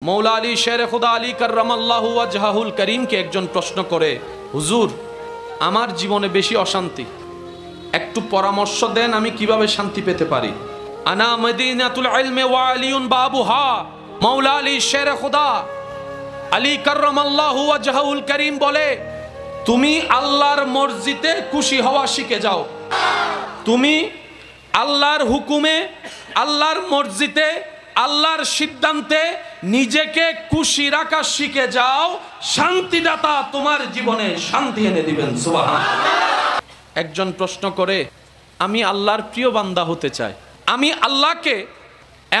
মৌলা আলী শের খুদা আলী কাররামাল্লাহু ওয়াজহাহুল করিমকে একজন প্রশ্ন করে, হুজুর আমার জীবনে বেশি অশান্তি, একটু পরামর্শ দেন আমি কিভাবে শান্তি পেতে পারি। আনা মদিনাতুল ইলমি ওয়া আলিউন বাবুহা। মৌলা আলী শের খুদা আলী কাররামাল্লাহু ওয়াজহাহুল করিম বলে, তুমি আল্লাহর মর্জিতে খুশি হওয়া শিখে যাও। তুমি আল্লাহর হুকুমে, আল্লাহর মর্জিতে, আল্লাহর সিদ্ধান্তে নিজেকে খুশি রাখা শিখে যাও। শান্তিদাতা তোমার জীবনে শান্তি এনে দিবেন। সুবহানাল্লাহ। একজন প্রশ্ন করে, আমি আল্লাহর প্রিয় বান্দা হতে চাই, আমি আল্লাহকে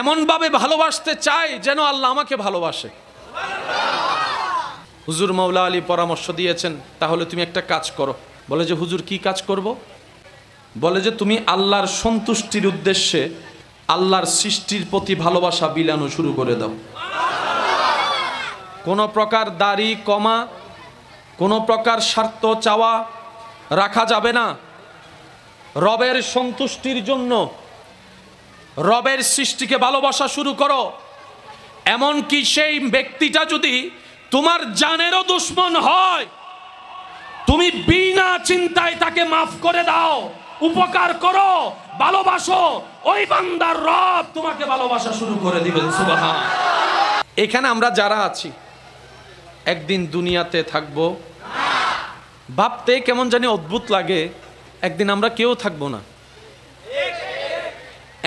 এমনভাবে ভালোবাসতে চাই যেন আল্লাহ আমাকে ভালোবাসে। হুজুর মৌলা আলী পরামর্শ দিয়েছেন, তাহলে তুমি একটা কাজ করো। বলে যে হুজুর কি কাজ করব? বলে যে তুমি আল্লাহর সন্তুষ্টির উদ্দেশ্যে আল্লাহর সৃষ্টির প্রতি ভালোবাসা বিলানো শুরু করে দাও। কোনো প্রকার দাড়ি কমা, কোনো প্রকার স্বার্থ চাওয়া রাখা যাবে না। রবের সন্তুষ্টির জন্য রবের সৃষ্টিকে ভালোবাসা শুরু করো। এমনকি সেই ব্যক্তিটা যদি তোমার জানেরও দুশমন হয়, তুমি বিনা চিন্তায় তাকে মাফ করে দাও, উপকার করো, ভালোবাসো। ওই বান্দার রব তোমাকে ভালোবাসা শুরু করে দিবেন। সুবহানাল্লাহ। এখানে আমরা যারা আছি একদিন দুনিয়াতে থাকবো, ভাবতে কেমন জানি অদ্ভুত লাগে, একদিন আমরা কেউ থাকবো না।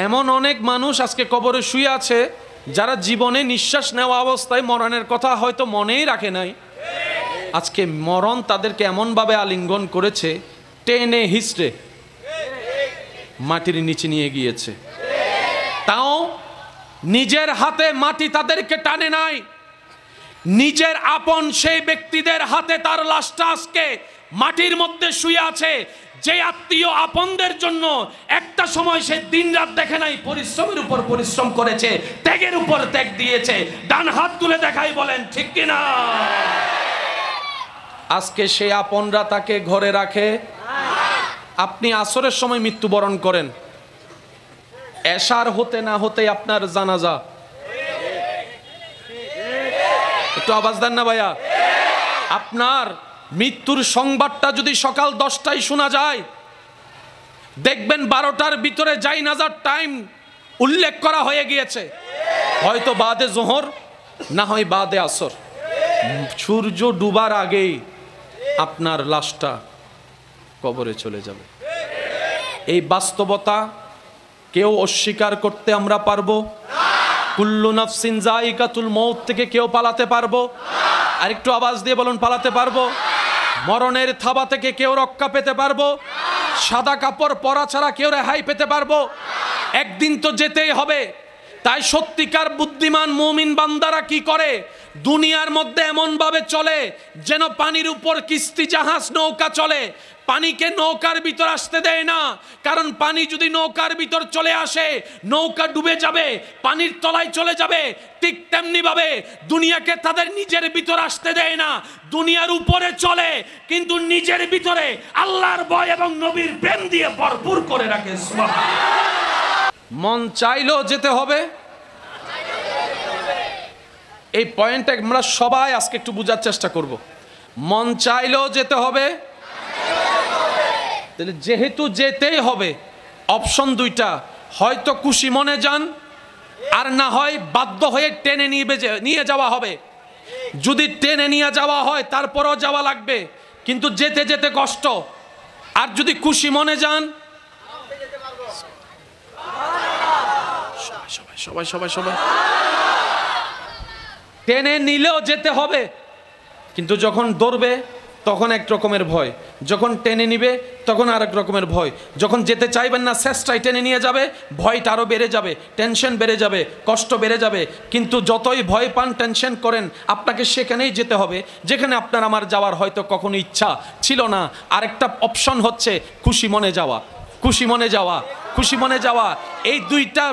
এমন অনেক মানুষ আজকে কবরে শুয়ে আছে যারা জীবনে নিঃশ্বাস নেওয়া অবস্থায় মরণের কথা হয়তো মনেই রাখে নাই। আজকে মরণ তাদেরকে এমনভাবে আলিঙ্গন করেছে, টেনে হিস্টে মাটির নিচে নিয়ে গিয়েছে। তাও নিজের হাতে মাটি তাদেরকে টানে নাই, নিজের আপন সেই ব্যক্তিদের হাতে তার লাশটা আজকে মাটির মধ্যে শুয়ে আছে। যে আত্মীয় আপনদের জন্য একটা সময় সে দিন রাত দেখে নাই, পরিশ্রমের উপর পরিশ্রম করেছে, ত্যাগের উপর ত্যাগ দিয়েছে। ডান হাত তুলে দেখাই বলেন ঠিক কিনা? আজকে সেই আপনরা তাকে ঘরে রাখে। আপনি আসরের সময় মৃত্যুবরণ করেন, এশার হতে না হতে আপনার জানাজা। একটু আওয়াজ দেন না ভাইয়া। আপনার মৃত্যুর সংবাদটা যদি সকাল 10টায় শোনা যায়, দেখবেন 12টার ভিতরে জানাজার টাইম উল্লেখ করা হয়ে গিয়েছে, হয়তো বাদে জোহর, না হয় বাদে আসর। সূর্য ডুবার আগেই আপনার লাশটা কবরে চলে যাবে। এই বাস্তবতা কেউ অস্বীকার করতে আমরা পারবো? কুল্লু নাফসিন যায়িকাতুল মউত থেকে কেউ পালাতে পারবো? আরেকটু আওয়াজ দিয়ে বলুন, পালাতে পারবো? মরণের থাবা থেকে কেউ রক্ষা পেতে পারবো? সাদা কাপড় পরা ছাড়া কেউ রেহাই পেতে পারবো? একদিন তো যেতেই হবে। তাই সত্যিকার বুদ্ধিমান মুমিন বান্দারা কি করে? দুনিয়ার মধ্যে এমন ভাবে চলে যেন পানির উপর কিস্তি জাহাজ নৌকা চলে। পানিকে নৌকার ভিতর আসতে দেয় না, কারণ পানি যদি নৌকার ভিতর চলে আসে নৌকা ডুবে যাবে, পানির তলায় চলে যাবে। ঠিক তেমনি ভাবে দুনিয়াকে তাদের নিজের ভিতর আসতে দেয় না। দুনিয়ার উপরে চলে কিন্তু নিজের ভিতরে আল্লাহর ভয় এবং নবীর প্রেম দিয়ে ভরপুর করে রাখে। মন চাইলেও যেতে হবে। এই পয়েন্টটা আমরা সবাই আজকে একটু বোঝার চেষ্টা করব। মন চাইলেও যেতে হবে। তাহলে যেহেতু যেতেই হবে, অপশন দুইটা, হয়তো খুশি মনে যান, আর না হয় বাধ্য হয়ে টেনে নিয়ে যাওয়া হবে। যদি টেনে নিয়ে যাওয়া হয় তারপরও যাওয়া লাগবে, কিন্তু যেতে যেতে কষ্ট। আর যদি খুশি মনে যান, সবাই সবাই সবাই টেনে নিলেও যেতে হবে, কিন্তু যখন দৌড়বে তখন এক রকমের ভয়, যখন টেনে নিবে তখন আরেক রকমের ভয়। যখন যেতে চাইবেন না, চেষ্টায় টেনে নিয়ে যাবে, ভয়টা আরও বেড়ে যাবে, টেনশন বেড়ে যাবে, কষ্ট বেড়ে যাবে। কিন্তু যতই ভয় পান, টেনশন করেন, আপনাকে সেখানেই যেতে হবে যেখানে আপনার আমার যাওয়ার হয়তো কখনো ইচ্ছা ছিল না। আরেকটা অপশন হচ্ছে খুশি মনে যাওয়া। খুশি মনে যাওয়া, খুশি মনে যাওয়া, এই দুইটা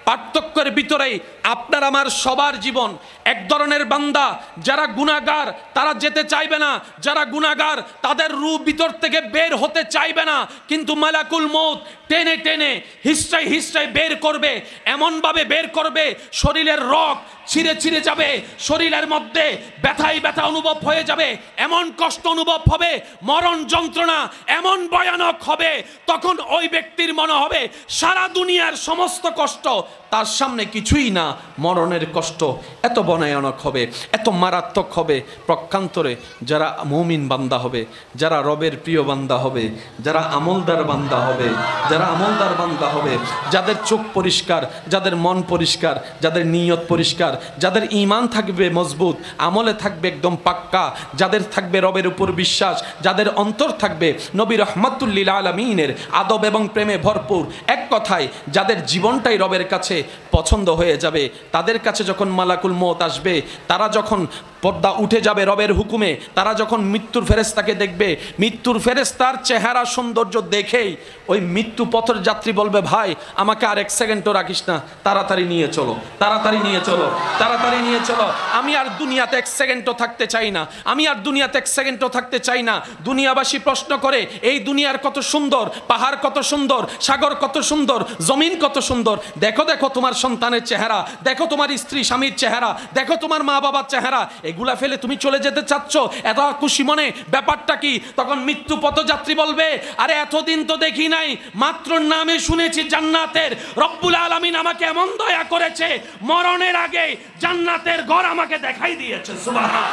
পার্থক্যের ভিতরেই আপনার আমার সবার জীবন। এক ধরনের বান্দা যারা গুনাহগার তারা যেতে চাইবে না, যারা গুনাহগার তাদের রূহ ভিতর থেকে বের হতে চাইবে না, কিন্তু মালাকুল মউত টেনে টেনে হিস্ট্রাই হিস্ট্রাই বের করবে, এমনভাবে বের করবে শরীরের রগ ছিঁড়ে ছিঁড়ে যাবে, শরীরের মধ্যে ব্যথাই ব্যথা অনুভব হয়ে যাবে, এমন কষ্ট অনুভব হবে, মরণ যন্ত্রণা এমন ভয়ানক হবে, তখন ওই ব্যক্তির মনে হবে সারা দুনিয়ার সমস্ত কষ্ট তার সামনে কিছুই না। মরণের কষ্ট এত ভয়ানক হবে, এত মারাত্মক হবে। প্রক্ষান্তরে যারা মুমিন বান্দা হবে, যারা রবের প্রিয় বান্দা হবে, যারা আমলদার বান্দা হবে, যারা আমলদার বান্দা হবে, যাদের চোখ পরিষ্কার, যাদের মন পরিষ্কার, যাদের নিয়ত পরিষ্কার, যাদের ঈমান থাকবে মজবুত, আমলে থাকবে একদম পাক্কা, যাদের থাকবে রবের উপর বিশ্বাস, যাদের অন্তর থাকবে নবী রহমাতুল লিল আলামিনের আদব এবং প্রেমে ভরপুর, এক কথায় যাদের জীবনটাই রবের কাছে পছন্দ হয়ে যাবে, তাদের কাছে যখন মালাকুল মউত আসবে, তারা যখন পর্দা উঠে যাবে রবের হুকুমে, তারা যখন মৃত্যুর ফেরেশতাকে দেখবে, মৃত্যুর ফেরেশতার চেহারা সৌন্দর্য দেখেই ওই মৃত্যু পথের যাত্রী বলবে, ভাই আমাকে আর এক সেকেন্ডও রাখিস না, তাড়াতাড়ি নিয়ে চলো, তাড়াতাড়ি নিয়ে চলো, তাড়াতাড়ি নিয়ে চলো, আমি আর দুনিয়াতে এক সেকেন্ডও থাকতে চাই না, আমি আর দুনিয়াতে এক সেকেন্ডও থাকতে চাই না। দুনিয়াবাসী প্রশ্ন করে, এই দুনিয়ার কত সুন্দর, পাহাড় কত সুন্দর, সাগর কত সুন্দর, জমিন কত সুন্দর, দেখো দেখো তোমার সন্তানের চেহারা, দেখো তোমার স্ত্রী স্বামীর চেহারা, দেখো তোমার মা বাবার চেহারা, এগুলা ফেলে তুমি চলে যেতে চাচ্ছ এত খুশি মনে, ব্যাপারটা কি? তখন মৃত্যু পথযাত্রী বলবে, আরে এতদিন তো দেখি নাই, মাত্র নামে শুনেছি জান্নাতের, রব্বুল আলামিন আমাকে এমন দয়া করেছে, মরণের আগে জান্নাতের ঘর আমাকে দেখাই দিয়েছে। সুবহানাল্লাহ।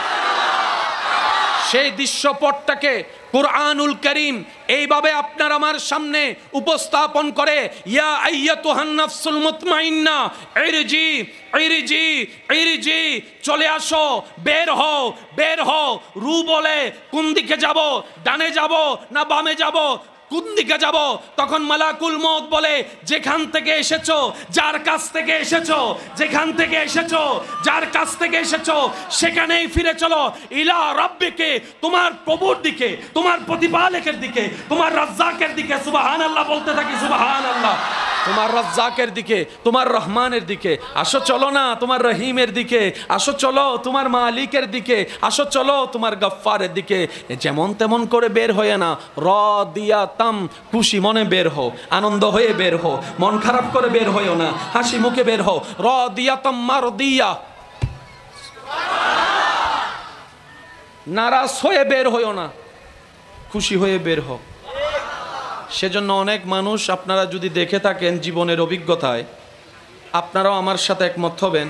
সেই দৃশ্যপটটাকে কুরআনুল কারীম এইভাবে আপনার আমার সামনে উপস্থাপন করে, ইয়া আইয়াতুহান নাফসুল মুতমাইন্না ইরজি ইরজি ইরজি, চলে আসো, বের হও, বের হও। রু বলে কোন দিকে যাব, ডানে যাব না বামে যাব, কোন দিকে যাব? তখন মালাকুল মউত বলে, যেখান থেকে এসেছো, যার কাছ থেকে এসেছো, যেখান থেকে এসেছো, যার কাছ থেকে এসেছো, সেখানেই ফিরে চলো। ইলা রাব্বিকে, তোমার প্রভুর দিকে, তোমার প্রতিপালকের দিকে, তোমার রাজ্জাকের দিকে। সুবহানাল্লাহ বলতে থাকি, সুবহানাল্লাহ। তোমার রাজ্জাকের দিকে, তোমার রহমানের দিকে আসো, চলো না তোমার রহিমের দিকে আসো, চলো তোমার মালিকের দিকে আসো, চলো তোমার গফফারের দিকে। যেমন তেমন করে বের হয়ে না, রাদিয়াতাম, খুশি মনে বের হও, আনন্দ হয়ে বের হও, মন খারাপ করে বের হয়েও না, হাসি মুখে বের হও। রাদিয়াতাম মারদিয়া, নারাজ হয়ে বের হয়েও না, খুশি হয়ে বের হও। সেজন্য অনেক মানুষ, আপনারা যদি দেখে থাকেন জীবনের অভিজ্ঞতায়, আপনারাও আমার সাথে একমত হবেন,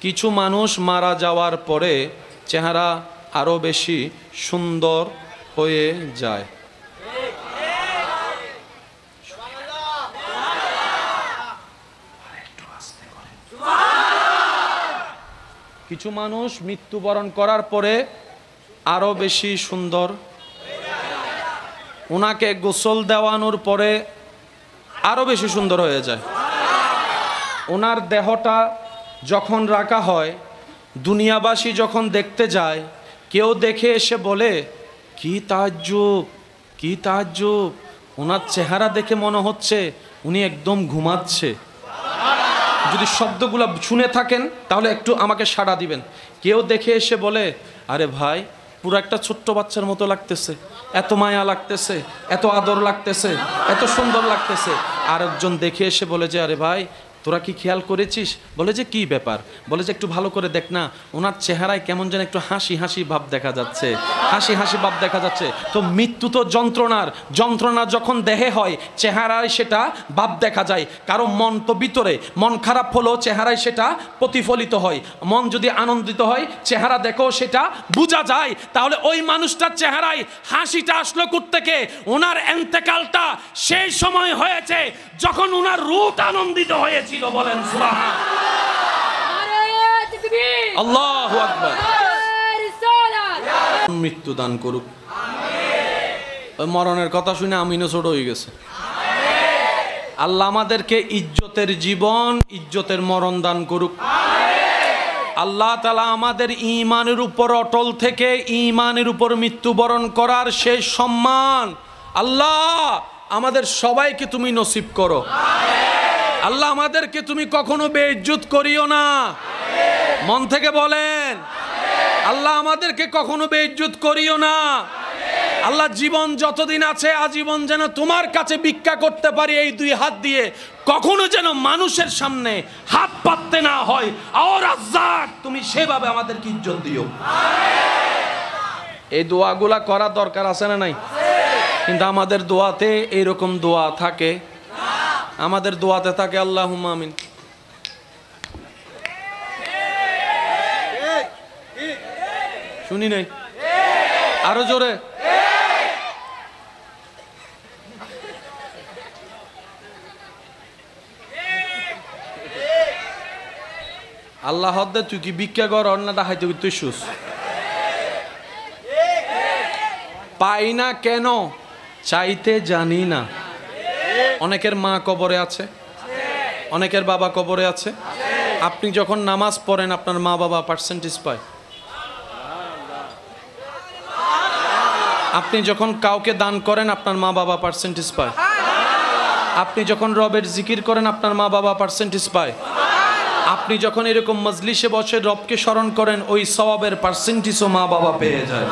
কিছু মানুষ মারা যাওয়ার পরে চেহারা আরও বেশি সুন্দর হয়ে যায়। কিছু মানুষ মৃত্যুবরণ করার পরে আরও বেশি সুন্দর, ওনাকে গোসল দেওয়ানোর পরে আরও বেশি সুন্দর হয়ে যায়। ওনার দেহটা যখন রাখা হয়, দুনিয়াবাসী যখন দেখতে যায়, কেউ দেখে এসে বলে, কি তাজ্জুব, কি তাজ্জুব, ওনার চেহারা দেখে মনে হচ্ছে উনি একদম ঘুমাচ্ছে। যদি শব্দগুলো শুনে থাকেন তাহলে একটু আমাকে সাড়া দিবেন। কেউ দেখে এসে বলে, আরে ভাই পুরো একটা ছোট্ট বাচ্চার মতো লাগতেছে, এত মায়া লাগতেছে, এত আদর লাগতেছে, এত সুন্দর লাগতেছে। আরেকজন দেখে এসে বলে যে, আরে ভাই তোরা কি খেয়াল করেছিস? বলে যে কি ব্যাপার? বলে যে একটু ভালো করে দেখ না, ওনার চেহারায় কেমন যেন একটু হাসি হাসি ভাব দেখা যাচ্ছে, হাসি হাসি ভাব দেখা যাচ্ছে। তো মৃত্যু তো যন্ত্রণা যখন দেহে হয়, চেহারায় সেটা ভাব দেখা যায়। কারো মন তো ভিতরে, মন খারাপ হলেও চেহারায় সেটা প্রতিফলিত হয়। মন যদি আনন্দিত হয়, চেহারা দেখো সেটা বোঝা যায়। তাহলে ওই মানুষটার চেহারায় হাসিটা আসলো কোত্থেকে? ওনার এন্তেকালটা সেই সময় হয়েছে যখন ওনার রূপ আনন্দিত হয়েছে। বলেন সুবহানাল্লাহ, আল্লাহু আকবার। মৃত্যু দান করুক। মরণের কথা শুনে আমিনও ছোট হয়ে গেছে। আল্লাহ আমাদেরকে ইজ্জতের জীবন, ইজ্জতের মরণ দান করুক। আল্লাহ তাআলা আমাদের ঈমানের উপর অটল থেকে ঈমানের উপর মৃত্যুবরণ করার সেই সম্মান আল্লাহ আমাদের সবাইকে তুমি নসিব করো। আল্লাহ আমাদেরকে তুমি কখনো বেইজ্জত করিও না। মন থেকে বলেন, আল্লাহ আমাদেরকে কখনো বেইজ্জত করিও না। আল্লাহ জীবন যতদিন আছে আজীবন যেন তোমার কাছে ভিক্ষা করতে পারি এই দুই হাত দিয়ে, কখনো যেন মানুষের সামনে হাত পাততে না হয়। আর রাজ্জাক তুমি সেভাবে আমাদেরকে ইজ্জত দিও। এই দোয়াগুলা করার দরকার আছে না নাই? কিন্তু আমাদের দোয়াতে এইরকম দোয়া থাকে, আমাদের দোয়াতে থাকে আল্লাহুম্মা আমিন। শুনি নাই? আরো জোরে। আল্লাহ হদ্দে তুই কি ভিক্ষা কর না দেখাইতে তুই সুস পাই না কেন? চাইতে জানি না। অনেকের মা কবরে আছে, অনেকের বাবা কবরে আছে। আপনি যখন নামাজ পড়েন আপনার মা বাবা পার্সেন্টেজ পায়। আপনি যখন কাউকে দান করেন আপনার মা বাবা পার্সেন্টেজ পায়। আপনি যখন রবের জিকির করেন আপনার মা বাবা পার্সেন্টেজ পায়। আপনি যখন এরকম মজলিসে বসে রবকে স্মরণ করেন ওই সওয়াবের পার্সেন্টেজও মা বাবা পেয়ে যায়।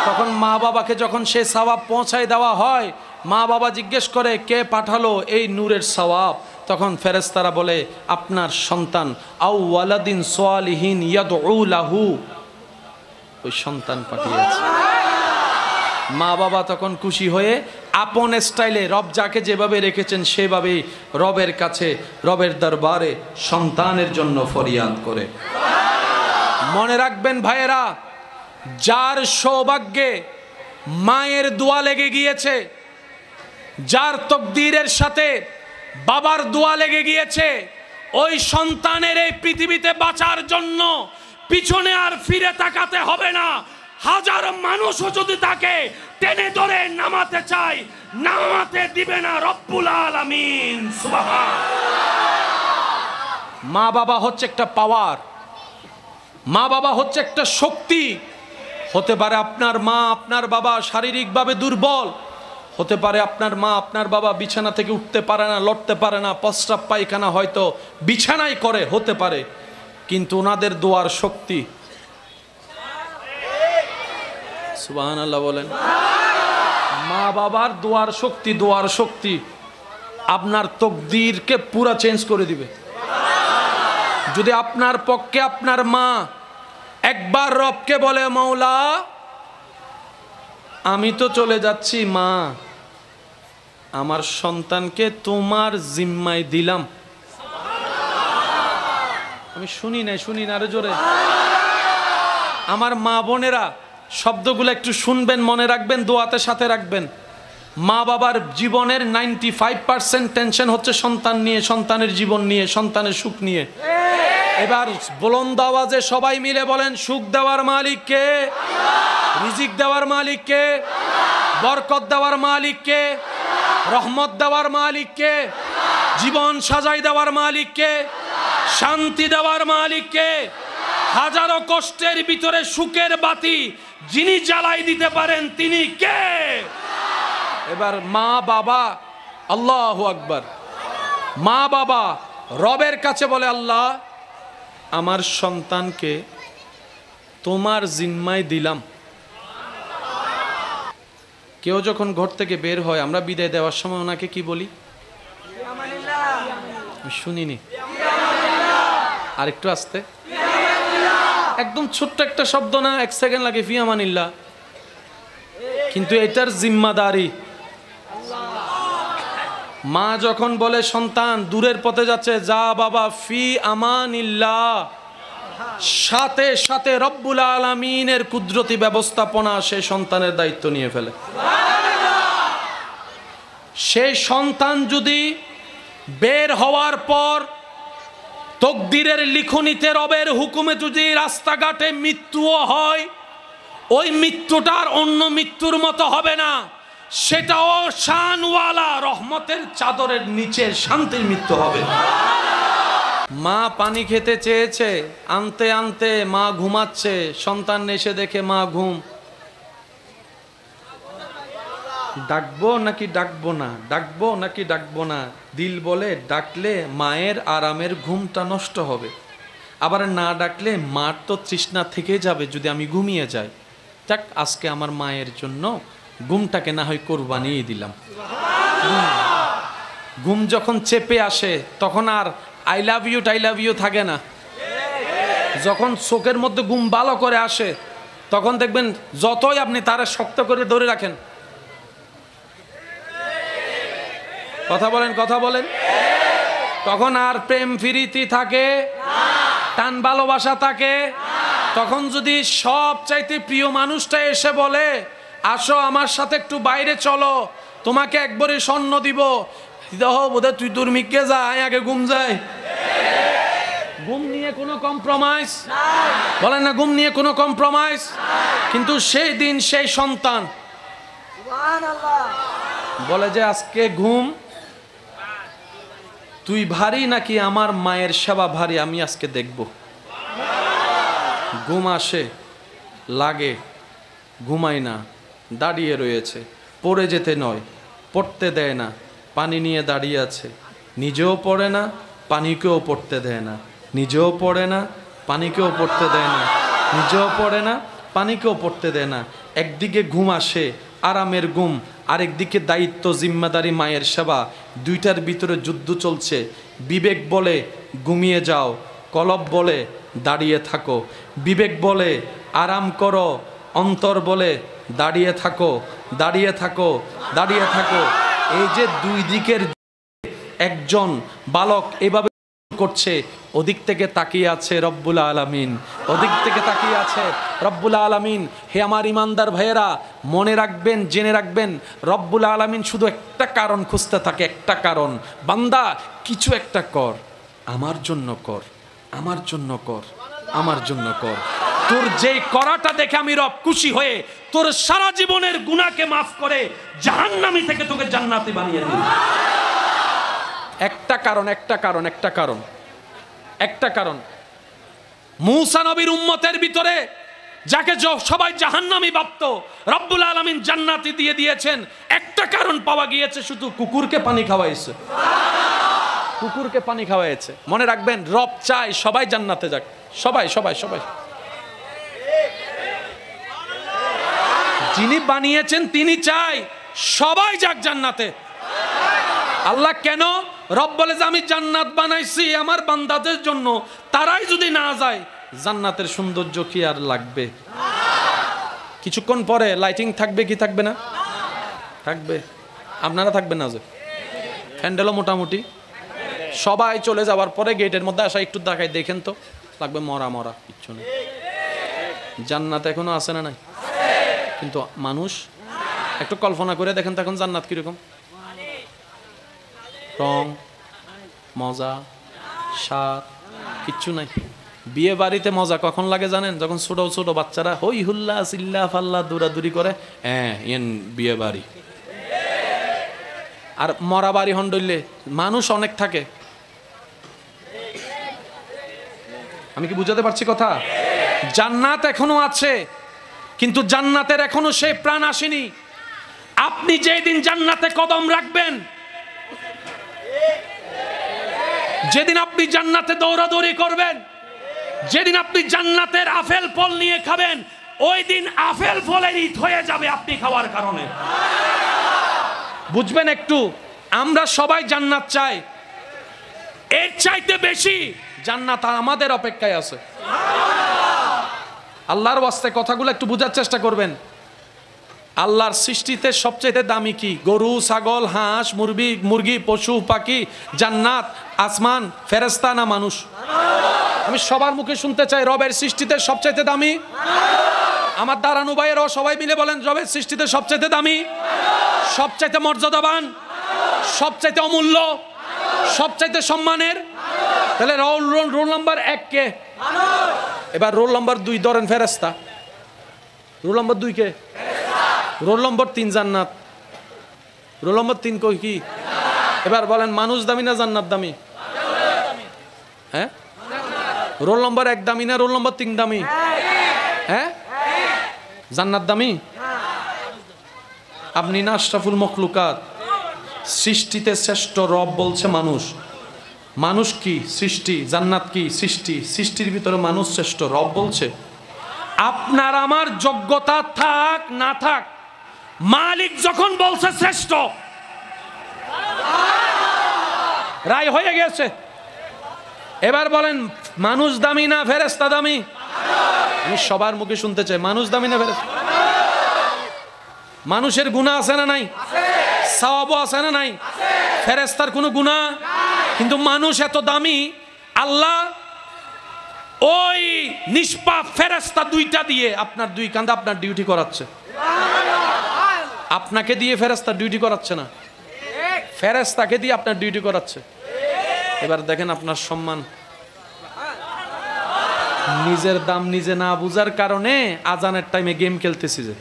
তখন মা বাবাকে যখন সে সওয়াব পৌঁছায় দেওয়া হয়, মা বাবা জিজ্ঞেস করে কে পাঠালো এই নূরের সওয়াব? তখন ফেরেশতারা বলে আপনার সন্তান, আও ওয়ালাদিন সালিহিন ইয়াদউ লাহু, ওই সন্তান পাঠিয়েছে। মা বাবা তখন খুশি হয়ে আপন স্টাইলে রব যাকে যেভাবে রেখেছেন সেভাবেই রবের কাছে, রবের দরবারে সন্তানের জন্য ফরিয়াদ করে। মনে রাখবেন ভাইয়েরা, যার সৌভাগ্যে মায়ের দোয়া লেগে গিয়েছে, যার তকদিরের সাথে বাবার দোয়া লেগে গিয়েছে, ওই সন্তানের এই পৃথিবীতে বাঁচার জন্য পিছনে আর ফিরে তাকাতে হবে না। হাজার মানুষও যদি তাকে টেনে ধরে নামাতে চায়, নামাতে দিবে না রব্বুল আলামিন। সুবহান। মা বাবা হচ্ছে একটা পাওয়ার, মা বাবা হচ্ছে একটা শক্তি। হতে পারে আপনার মা আপনার বাবা শারীরিকভাবে দুর্বল, হতে পারে আপনার মা আপনার বাবা বিছানা থেকে উঠতে পারে না, লড়তে পারে না, প্রস্রাব পায়খানা হয়তো বিছানায় করে, হতে পারে, কিন্তু ওনাদের দোয়ার শক্তি। সুবহানাল্লাহ বলেন। মা বাবার দোয়ার শক্তি, দোয়ার শক্তি আপনার তকদিরকে পুরা চেঞ্জ করে দিবে। যদি আপনার পক্ষে আপনার মা একবার রবকে বলে মাওলা আমি তো চলে যাচ্ছি, মা আমার সন্তানকে তোমার জিম্মায় দিলাম। আমি শুনি না আরো জোরে। আমার মা বোনেরা শব্দগুলো একটু শুনবেন, মনে রাখবেন, দোয়াতে সাথে রাখবেন। মা বাবার জীবনের 95% টেনশন হচ্ছে সন্তান নিয়ে, সন্তানের জীবন নিয়ে, সন্তানের সুখ নিয়ে। এবার বুলন্দ আওয়াজে সবাই মিলে বলেন, সুখ দেওয়ার মালিক কে? রিজিক দেওয়ার মালিক কে? বরকত দেওয়ার মালিক কে? রহমত দেওয়ার মালিক কে? জীবন সাজাই দেওয়ার মালিক কে? শান্তি দেওয়ার মালিক কে? হাজারো কষ্টের ভিতরে সুখের বাতি যিনি জ্বালাই দিতে পারেন তিনি কে? এবার মা বাবা, আল্লাহু আকবার, মা বাবা রবের কাছে বলে আল্লাহ আমার সন্তানকে তোমার জিম্মায় দিলাম। কেউ যখন ঘর থেকে বের হয় আমরা বিদায় দেওয়ার সময় ওনাকে কি বলি? শুনিনি, আরেকটু আসতে, একদম ছোট্ট একটা শব্দ না, 1 সেকেন্ড লাগে, ফি আমানিল্লাহ। কিন্তু এটার জিম্মাদারি মা যখন বলে সন্তান দূরের পথে যাচ্ছে, যা বাবা ফি আমানিল্লাহ, সাথে সাথে রব্বুল আলামিনের কুদরতি ব্যবস্থাপনা সে সন্তানের দায়িত্ব নিয়ে ফেলে। সেই সন্তান যদি বের হওয়ার পর তকদিরের লিখনিতে রবের হুকুমে যদি রাস্তাঘাটে মৃত্যুও হয়, ওই মৃত্যুটার অন্য মৃত্যুর মতো হবে না, সেটাও শানওয়ালা রহমতের চাদরের নিচে শান্তির মৃত্যু হবে। মা পানি খেতে চেয়েছে, আনতে আনতে মা ঘুমাচ্ছে, সন্তান এসে দেখে মা ঘুম। ডাকবো নাকি ডাকবো না, ডাকবো নাকি ডাকবো না, দিল বলে ডাকলে মায়ের আরামের ঘুমটা নষ্ট হবে, আবার না ডাকলে মার তো তৃষ্ণা থেকে যাবে যদি আমি ঘুমিয়ে যাই। যাক আজকে আমার মায়ের জন্য ঘুমটাকে না হয় কোরবানিই দিলাম। ঘুম যখন চেপে আসে তখন আর আই লাভ ইউ থাকে না। যখন চোখের মধ্যে ঘুম ভালো করে আসে তখন দেখবেন যতই আপনি তারা শক্ত করে ধরে রাখেন, কথা বলেন, তখন আর প্রেম ফিরিতি থাকে, টান ভালোবাসা থাকে। তখন যদি সব চাইতে প্রিয় মানুষটা এসে বলে আসো আমার সাথে একটু বাইরে চলো, তোমাকে একবারে স্বর্ণ দিব, বোধহয় তুই তোর মিকে যা, আগে ঘুম যায়। ঘুম নিয়ে কোনো কম্প্রোমাইজ বলেন না, ঘুম নিয়ে কোনো কম্প্রোমাইজ। কিন্তু সেই দিন সেই সন্তান বলে যে আজকে ঘুম তুই ভারী নাকি আমার মায়ের সেবা ভারী, আমি আজকে দেখব। ঘুম আসে, লাগে, ঘুমায় না, দাঁড়িয়ে রয়েছে, পড়ে যেতে নয়, পড়তে দেয় না, পানি নিয়ে দাঁড়িয়ে আছে, নিজেও পড়ে না, পানিকেও পড়তে দেয় না, নিজেও পড়ে না, পানিকেও পড়তে দেয় না, নিজেও পড়ে না, পানিকেও পড়তে দেয় না। একদিকে ঘুম আসে, আরামের ঘুম, আরেকদিকে দায়িত্ব, জিম্মাদারি, মায়ের সেবা, দুইটার ভিতরে যুদ্ধ চলছে। বিবেক বলে ঘুমিয়ে যাও, কলব বলে দাঁড়িয়ে থাকো। বিবেক বলে আরাম করো, অন্তর বলে দাঁড়িয়ে থাকো, দাঁড়িয়ে থাকো, দাঁড়িয়ে থাকো। এই যে দুই দিকের একজন বালক এভাবে করছে, ওদিক থেকে তাকিয়ে আছে রব্বুল আলামিন, ওদিক থেকে তাকিয়ে আছে রব্বুল আলামিন। হে আমার ইমানদার ভাইয়েরা, মনে রাখবেন, জেনে রাখবেন, রব্বুল আলামিন শুধু একটা কারণ খুঁজতে থাকে, একটা কারণ, বান্দা কিছু একটা কর, আমার জন্য কর, আমার জন্য কর, আমার জন্য কর। তোর যেই করাটা দেখে আমি রব খুশি হয়ে তোর সারা জীবনের গুনাহকে মাফ করে জাহান্নামী থেকে তোকে জান্নাতি বানিয়ে দিই। একটা কারণ, একটা কারণ, একটা কারণ, একটা কারণ। মূসা নবীর উম্মতের ভিতরে যাকে সবাই জাহান্নামী ভাবতো, রব্বুল আলামিন জান্নাতি দিয়ে দিয়েছেন। একটা কারণ পাওয়া গিয়েছে, শুধু কুকুরকে পানি খাওয়াইছে, কুকুরকে পানি খাওয়াইছে। মনে রাখবেন, রব চায় সবাই জান্নাতে যাক, সবাই সবাই সবাই। যিনি বানিয়েছেন তিনি চাই সবাই যাক জান্নাতে। আল্লাহ কেন? রব বলে যে আমি জান্নাত বানাইছি আমার বান্দাদের জন্য, তারাই যদি না যায় জান্নাতের সৌন্দর্য কি আর লাগবে? কিছুক্ষণ পরে লাইটিং থাকবে কি থাকবে না? থাকবে। আপনারা থাকবেন না যে ফ্যান্ডেলও মোটামুটি সবাই চলে যাওয়ার পরে গেটের মধ্যে আসা একটু দেখাই, দেখেন তো লাগবে মরা মরা, কিচ্ছু নেই। জান্নাত এখনো আছে না নাই? কিন্তু মানুষ একটু কল্পনা করে দেখেন তখন জান্নাত কিরকম, রং, মজা, স্বাদ, কিচ্ছু নাই। বিয়ে বাড়িতে মজা কখন লাগে জানেন? যখন ছোট ছোট বাচ্চারা হই হুল্লা চিল্লা ফাল্লা দৌড়াদৌড়ি করে, হ্যাঁ এন বিয়ে বাড়ি। আর মরা বাড়ি হন্ডইলে মানুষ অনেক থাকে। আমি কি বুঝাতে পারছি কথা? জান্নাত এখনো আছে, কিন্তু জান্নাতের এখনো সেই প্রাণ আসেনি। আপনি যেদিন জান্নাতে কদম রাখবেন, যেদিন আপনি জান্নাতে দৌড়াদৌড়ি করবেন, যেদিন আপনি জান্নাতের আপেল ফল নিয়ে খাবেন, ওই দিন আপেল ফলের ঈদ হয়ে যাবে আপনি খাওয়ার কারণে। বুঝবেন একটু, আমরা সবাই জান্নাত চাই, এর চাইতে বেশি জান্নাত আমাদের অপেক্ষায় আছে। আল্লাহর ওয়াস্তে কথাগুলো একটু বোঝার চেষ্টা করবেন। আল্লাহর সৃষ্টিতে সবচেয়ে দামি কি? গরু, ছাগল, হাঁস, মুরগি, পশু পাখি, জান্নাত, আসমান, ফেরেশতা না মানুষ? আমি সবার মুখে শুনতে চাই, রবের সৃষ্টিতে সবচেয়ে দামি? আমার দাঁড়ানো ভাইয়েরাও সবাই মিলে বলেন, রবের সৃষ্টিতে সবচেয়ে দামি, সবচাইতে মর্যাদাবান, সবচাইতে অমূল্য, সবচাইতে সম্মানের। তাহলে রোল নাম্বার 1 কে? এবার রোল নাম্বার 2 ধরেন ফেরেশতা। রোল নাম্বার 2 কে? রোল নম্বর 3 জান্নাত। রোল নম্বর 3 কই কি? এবার বলেন, মানুষ দামি না জান্নাত দামি? হ্যাঁ, রোল নম্বর 1 দামি না রোল নম্বর 3 দামি? হ্যাঁ, জান্নাত দামি। আপনি না আশরাফুল মখলুকাত, সৃষ্টিতে শ্রেষ্ঠ রব বলছে মানুষ। মানুষ কি? সৃষ্টি। জান্নাত কি? সৃষ্টি। সৃষ্টির ভিতরে মানুষ শ্রেষ্ঠ, রব বলছে। আপনার আমার যোগ্যতা থাক না থাক, মালিক যখন বলছে শ্রেষ্ঠ, রায় হয়ে গেছে। এবার বলেন মানুষ দামি না ফেরেশতা দামি? আমি সবার মুখে শুনতে চাই, মানুষ দামি না ফেরেশতা? মানুষের গুনাহ আছে না নাই? সওয়াব আছে না নাই? ফেরেশতার কোনো গুনাহ? কিন্তু মানুষ এত দামি, আল্লাহ ওই নিষ্পাপ ফেরেশতা দুইটা দিয়ে আপনার দুই কাঁধে আপনার ডিউটি করাচ্ছে। আপনাকে দিয়ে ফেরেশতা ডিউটি করাচ্ছে না, ফেরেশতাকে দিয়ে আপনার ডিউটি করাচ্ছে। এবার দেখেন আপনার সম্মান। নিজের দাম নিজে না বুঝার কারণে আজানের টাইমে গেম খেলতেছি, যে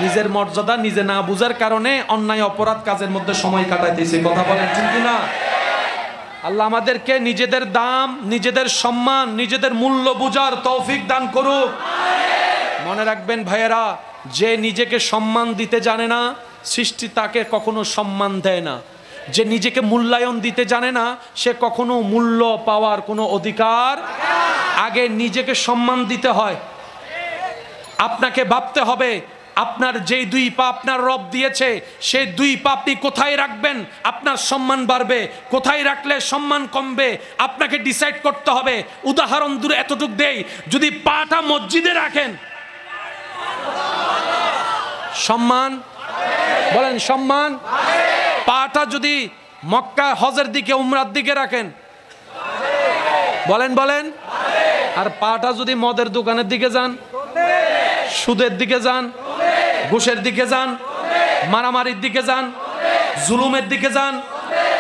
নিজের মর্যাদা নিজে না বুঝার কারণে অন্যায় অপরাধ কাজের মধ্যে সময় কাটাইতেছি। কথা বলেন ঠিক কিনা? আল্লাহ আমাদেরকে নিজেদের দাম, নিজেদের সম্মান, নিজেদের মূল্য বুঝার তৌফিক দান করুক। মনে রাখবেন ভাইয়েরা, যে নিজেকে সম্মান দিতে জানে না, সৃষ্টি তাকে কখনো সম্মান দেয় না। যে নিজেকে মূল্যায়ন দিতে জানে না, সে কখনো মূল্য পাওয়ার কোনো অধিকার। আগে নিজেকে সম্মান দিতে হয়। আপনাকে ভাবতে হবে আপনার যেই দুই পা আপনার রব দিয়েছে, সেই দুই পা আপনি কোথায় রাখবেন আপনার সম্মান বাড়বে, কোথায় রাখলে সম্মান কমবে আপনাকে ডিসাইড করতে হবে। উদাহরণ দূরে এতটুক দেই, যদি পাটা মসজিদে রাখেন সম্মান, বলেন সম্মান। পাটা যদি মক্কা হজের দিকে উমরার দিকে রাখেন, বলেন বলেন। আর পাটা যদি মদের দোকানের দিকে যান, সুদের দিকে যান, ঘুষের দিকে যান, মারামারির দিকে যান, জুলুমের দিকে যান,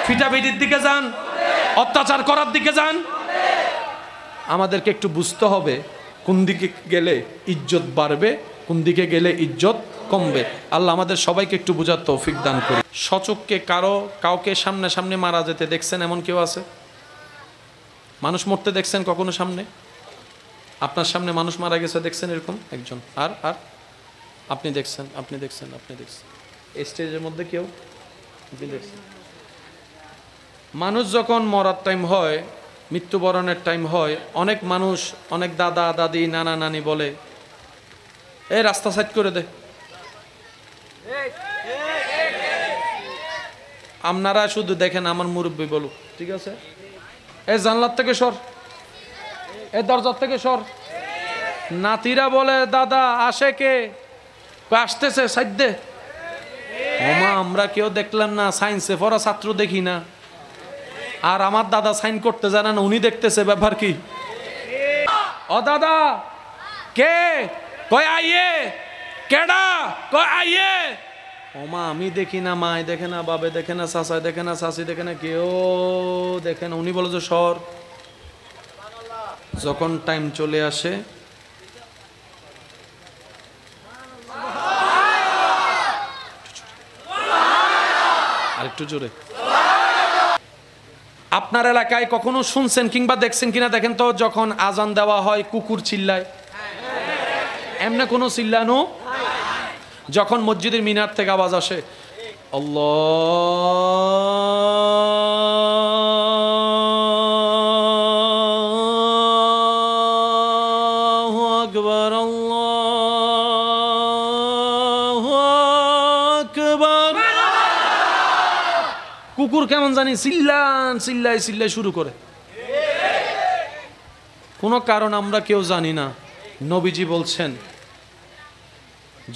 ফিটাফিটির দিকে যান, অত্যাচার করার দিকে যান, আমাদেরকে একটু বুঝতে হবে কোন দিকে গেলে ইজ্জত বাড়বে, কোন দিকে গেলে ইজ্জত কমবে। আল্লাহ আমাদের সবাইকে একটু বুঝার তৌফিক দান করি। সচককে কাউকে সামনে সামনে মারা যেতে দেখছেন এমন কেউ আছে? মানুষ মরতে দেখছেন কখনো সামনে? আপনার সামনে মানুষ মারা গেছে দেখছেন এরকম একজন? আর আর আপনি দেখছেন, আপনি দেখছেন, আপনি দেখছেন এই স্টেজের মধ্যে কেউ দেখছেন? মানুষ যখন মরার টাইম হয়, মৃত্যুবরণের টাইম হয়, অনেক মানুষ, অনেক দাদা দাদি নানা নানি বলে এই রাস্তা সাইড করে দে। আপনারা শুধু দেখেন আমার মুরব্বী বলুক ঠিক আছে, এই জানলার থেকে সর, এই দরজার থেকে সর। নাতিরা বলে দাদা আসে কে? আসতেছে সাইড দে। ওমা আমরা কেউ দেখলাম না, সায়েন্সে পড়া ছাত্র দেখি না। আর আমার দাদা সাইন করতে জানে না, উনি দেখতেছে ব্যাপার কি? ও দাদা কে? কয় আইয়ে। কেডা? কয় আইয়ে। ওমা আমি দেখি না, মায় দেখে না, বাবে দেখে না, চাচায় দেখে না, চাচি দেখে না, কেউ দেখে না। উনি বলে যে সর। যখন টাইম চলে আসে আরেকটু জোরে। আপনার এলাকায় কখনো শুনছেন কিংবা দেখছেন কিনা দেখেন তো, যখন আজান দেওয়া হয় কুকুর চিল্লায়? এমনি কোনো চিল্লানো? যখন মসজিদের মিনার থেকে আওয়াজ আসে আল্লাহু আকবার, আল্লাহু আকবার, কুকুর কেমন জানি চিল্লাই শুরু করে। কোনো কারণ আমরা কেউ জানি না। নবীজি বলছেন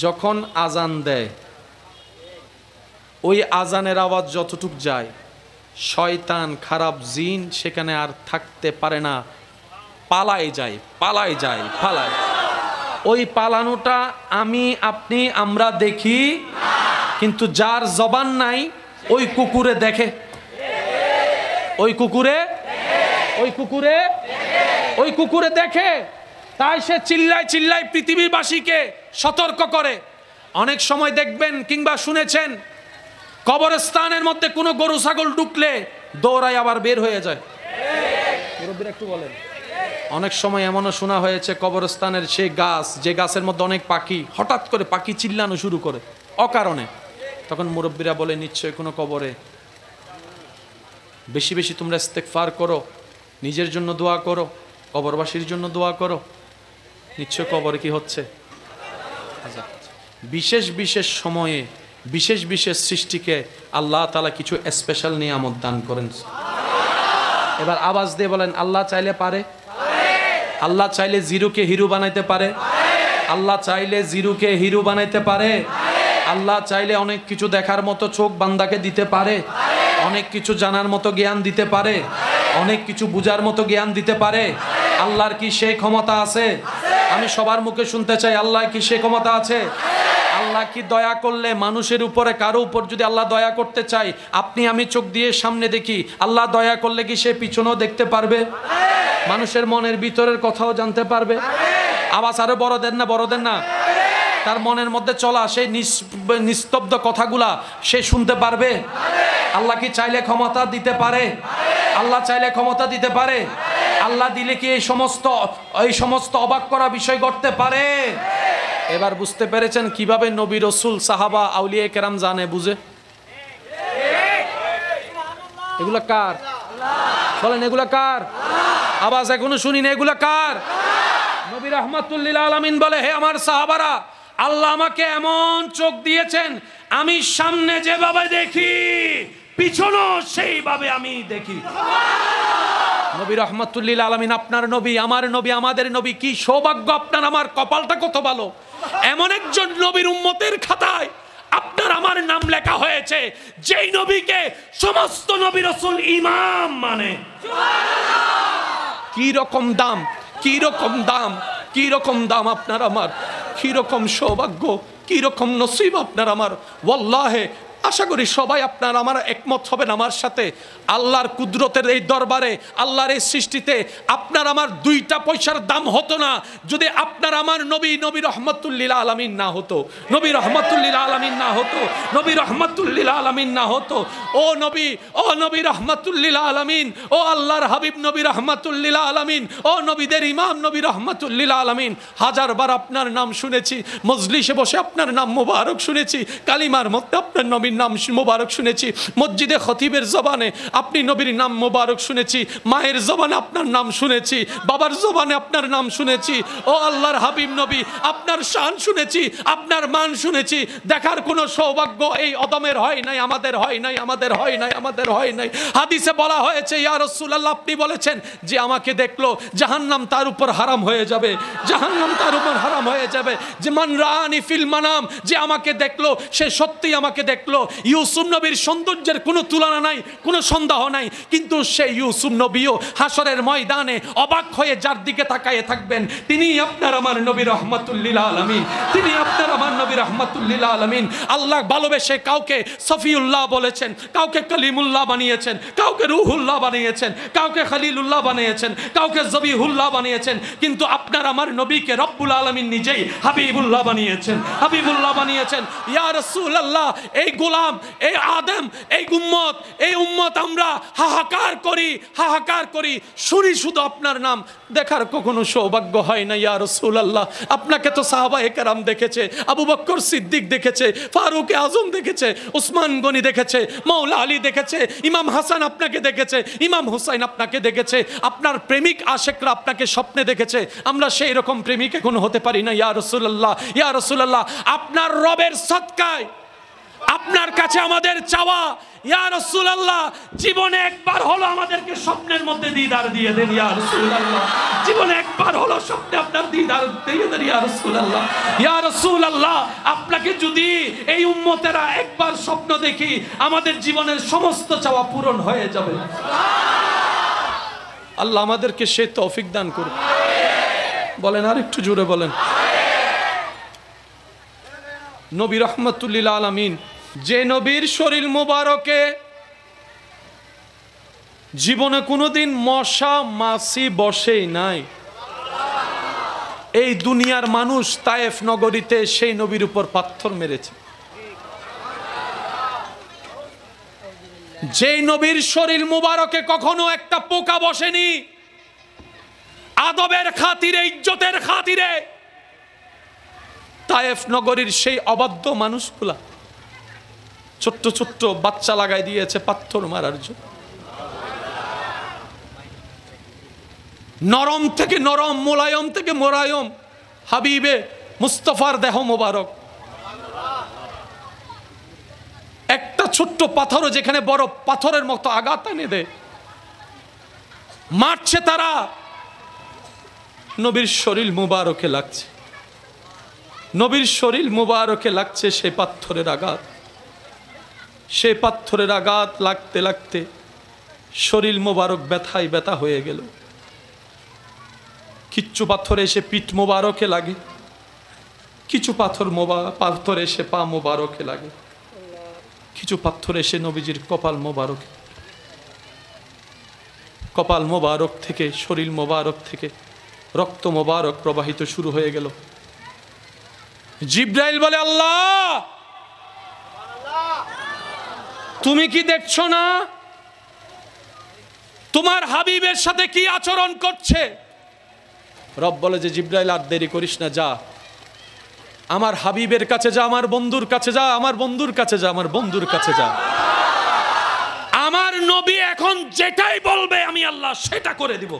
যখন আজান দেয়, ওই আজানের আওয়াজ যতটুক যায়, শয়তান খারাপ জিন সেখানে আর থাকতে পারে না, পালায় যায়। ওই পালানোটা আমি আপনি আমরা দেখি, কিন্তু যার জবান নাই ওই কুকুরে দেখে, ওই কুকুরে দেখে। তাই সে চিল্লায় পৃথিবীবাসীকে সতর্ক করে। অনেক সময় দেখবেন কিংবা শুনেছেন কবরস্থানের মধ্যে কোনো গরু ছাগল ঢুকলে দৌড়ায় আবার বের হয়ে যায়। মুরব্বিরা একটু বলেন। অনেক সময় এমনও শোনা হয়েছে কবরস্থানের সেই গাছ, যে গাছের মধ্যে অনেক পাখি, হঠাৎ করে পাখি চিল্লানো শুরু করে অকারণে। তখন মুরব্বিরা বলে নিশ্চয় কোনো কবরে। বেশি বেশি তোমরা ইস্তেগফার করো, নিজের জন্য দোয়া করো, কবরবাসীর জন্য দোয়া করো। নিশ্চয় কবরে কি হচ্ছে? বিশেষ বিশেষ সময়ে বিশেষ বিশেষ সৃষ্টিকে আল্লাহ তাআলা কিছু স্পেশাল নিয়ামত দান করেন। এবার আওয়াজ দিয়ে বলেন, আল্লাহ চাইলে পারে? আল্লাহ চাইলে জিরোকে হিরো বানাইতে পারে? আল্লাহ চাইলে জিরোকে হিরো বানাইতে পারে? আল্লাহ চাইলে অনেক কিছু দেখার মতো চোখ বান্দাকে দিতে পারে, অনেক কিছু জানার মতো জ্ঞান দিতে পারে, অনেক কিছু বুঝার মতো জ্ঞান দিতে পারে। আল্লাহর কি সেই ক্ষমতা আছে? আমি সবার মুখে শুনতে চাই, আল্লাহ কি সেই ক্ষমতা আছে? আল্লাহ কি দয়া করলে মানুষের উপরে কারো উপর যদি আল্লাহ দয়া করতে চাই, আপনি আমি চোখ দিয়ে সামনে দেখি, আল্লাহ দয়া করলে কি সে পিছনেও দেখতে পারবে? মানুষের মনের ভিতরের কথাও জানতে পারবে? আওয়াজ আরো বড় দেন না, বড় দেন না। তার মনের মধ্যে চলা সেই নিস্তব্ধ কথাগুলা সে শুনতে পারবে? আল্লাহ কি চাইলে ক্ষমতা দিতে পারে? আল্লাহ চাইলে ক্ষমতা দিতে পারে? আল্লাহ দিলে কি এই সমস্ত অবাক করা বিষয় ঘটতে পারে? এবার বুঝতে পেরেছেন কিভাবে নবী রাসূল সাহাবা আউলিয়া কেরাম জানে বুঝে? এগুলা কার? বলেন এগুলা কার? আওয়াজ এখনো শুনি না, এগুলা কার? নবী রাহমাতুল লিল আলামিন বলে, হে আমার সাহাবারা, আল্লাহ আমাকে এমন চোখ দিয়েছেন, আমি সামনে যেভাবে দেখি পিছনেও সেইভাবে আমি দেখি। নবী রাহমাতুল লিল আলামিন, আপনার নবী, আমার নবী, আমাদের নবী, কি সৌভাগ্য আপনার আমার, কপালটা কত ভালো। এমন একজন নবীর উম্মতের খাতায় আপনার আমার নাম লেখা হয়েছে, যেই নবীকে সমস্ত নবী রাসূল ইমাম মানে। কি রকম দাম, কি রকম দাম, কি রকম দাম আপনার আমার, কি রকম সৌভাগ্য, কি রকম নসিব আপনার আমার। ওয়াল্লাহে আশা করি সবাই আপনার আমার একমত হবেন আমার সাথে, আল্লাহর কুদরতের এই দরবারে, আল্লাহর এই সৃষ্টিতে আপনার আমার দুইটা পয়সার দাম হতো না যদি আপনার আমার নবী রহমাতুল লিল আলামিন না হতো, নবী রহমাতুল লিল আলামিন না হতো, নবী রহমাতুল লিল আলামিন না হতো। ও নবী রহমাতুল লিল আলামিন, ও আল্লাহর হাবিব নবী রহমাতুল লিল আলামিন, ও নবীদের ইমাম নবী রহমাতুল লিল আলামিন। হাজারবার আপনার নাম শুনেছি, মজলিসে বসে আপনার নাম মোবারক শুনেছি, কালিমার মধ্যে আপনার নবীর নাম মোবারক শুনেছি, মসজিদে খতিবের জবানে আপনি নবীর নাম মোবারক শুনেছি, মায়ের জবানে আপনার নাম শুনেছি, বাবার জবানে আপনার নাম শুনেছি। ও আল্লাহর হাবিব নবী, আপনার শান শুনেছি, আপনার মান শুনেছি। দেখার কোনো সৌভাগ্য এই অদমের হয় নাই, আমাদের হয় নাই, আমাদের হয় নাই, আমাদের হয় নাই। হাদিসে বলা হয়েছে, ইয়া রাসূলুল্লাহ, আপনি বলেছেন যে আমাকে দেখলো জাহান্নাম তার উপর হারাম হয়ে যাবে, জাহান্নাম তার উপর হারাম হয়ে যাবে। যে মান রাআনি ফিল মানাম, যে আমাকে দেখলো সে সত্যি আমাকে দেখলো। ইউসুফ নবীর সৌন্দর্যের কোনো তুলনা নাই, কোনো সন্দেহ নাই, কিন্তু সেই ইউসুফ নবীও হাসরের ময়দানে অবাক হয়ে যার দিকে তাকায়ে থাকবেন, তিনি আপনার আমার নবী রহমাতুল লিল আলামিন, তিনি আপনার আমার নবী রহমাতুল লিল আলামিন। আল্লাহ ভালোবেসে কাউকে সফিউল্লাহ বলেছেন, কাউকে কলিমুল্লাহ বানিয়েছেন, কাউকে রুহুল্লাহ বানিয়েছেন, কাউকে খলিলুল্লাহ বানিয়েছেন, কাউকে জবিহুল্লাহ বানিয়েছেন, কিন্তু আপনার আমার নবীকে রব্বুল আলামিন নিজেই হাবিবুল্লাহ বানিয়েছেন, হাবিবুল্লাহ বানিয়েছেন। ইয়া রাসূলুল্লাহ, এই গোলাম, এই আদম, এই উম্মত আমরা হাহাকার করি, হাহাকার করি, শুনি শুধু আপনার নাম, দেখার কখনো সৌভাগ্য হয় না। ইয়া রাসূলুল্লাহ, আপনাকে তো সাহাবায়ে কেরাম দেখেছে, আবু বকর সিদ্দিক দেখেছে, ফারুক আজম দেখেছে, উসমান গনি দেখেছে, মাওলা আলী দেখেছে, ইমাম হাসান আপনাকে দেখেছে, ইমাম হুসাইন আপনাকে দেখেছে, আপনার প্রেমিক আশেকরা আপনাকে স্বপ্নে দেখেছে। আমরা সেই রকম প্রেমিক এখন হতে পারি না। ইয়া রাসূলুল্লাহ, ইয়া রাসূলুল্লাহ, আপনার রবের সদকায় আপনার কাছে আমাদের চাওয়া, ইয়া রাসূলুল্লাহ, জীবনে একবার হলো আমাদেরকে স্বপ্নের মধ্যে দিদার দিয়ে দেন। ইয়া রাসূলুল্লাহ, জীবনে একবার হলো স্বপ্নে আপনার দিদার দিয়ে দেন। ইয়া রাসূলুল্লাহ, ইয়া রাসূলুল্লাহ, আপনাকে যদি এই উম্মতেরা একবার স্বপ্ন দেখি, আমাদের জীবনের সমস্ত চাওয়া পূরণ হয়ে যাবে। আল্লাহ আমাদেরকে সে তৌফিক দান করুন। বলেন, আর একটু জোরে বলেন। নবী রহমাতুল লিল আলামিন, যে নবীর শরীর মুবারকে জীবনে কোনোদিন মশা মাছি বসেই নাই, এই দুনিয়ার মানুষ তায়েফ নগরীতে সেই নবীর উপর পাথর মেরেছে। যেই নবীর শরীর মুবারকে কখনো একটা পোকা বসেনি, আদবের খাতিরে, ইজ্জতের খাতিরে তায়েফ নগরীর সেই অবাধ্য মানুষগুলা ছোট্ট ছোট্ট বাচ্চা লাগাই দিয়েছে পাথর মারার জন্য। নরম থেকে নরম, মোলায়ম থেকে মোলায়ম হাবিবে মুস্তাফার দেহ মোবারক। একটা ছোট্ট পাথরও যেখানে বড় পাথরের মতো আঘাত এনে দেয়, মারছে তারা, নবীর শরীর মুবারকে লাগছে, নবীর শরীর মুবারকে লাগছে সেই পাথরের আঘাত। সেই পাথরের আঘাত লাগতে লাগতে শরীর মুবারক ব্যথায় ব্যথা হয়ে গেল। কিচ্ছু পাথর এসে পিঠ মোবারকে লাগে, কিছু পাথর এসে পা মোবারকে লাগে, কিছু পাথর এসে নবীজির কপাল মোবারকে, কপাল মোবারক থেকে শরীর মোবারক থেকে রক্ত মোবারক প্রবাহিত শুরু হয়ে গেল। জিব্রাইল বলে, আল্লাহ তুমি কি দেখছো না তোমার হাবিবের সাথে কি আচরণ করছে? রব বলে যে, জিব্রাইল আর দেরি করিস না, যা আমার হাবিবের কাছে যা, আমার বন্ধুর কাছে যা, আমার বন্ধুর কাছে যা, আমার বন্ধুর কাছে যা। আমার নবী এখন যেটাই বলবে আমি আল্লাহ সেটা করে দিব।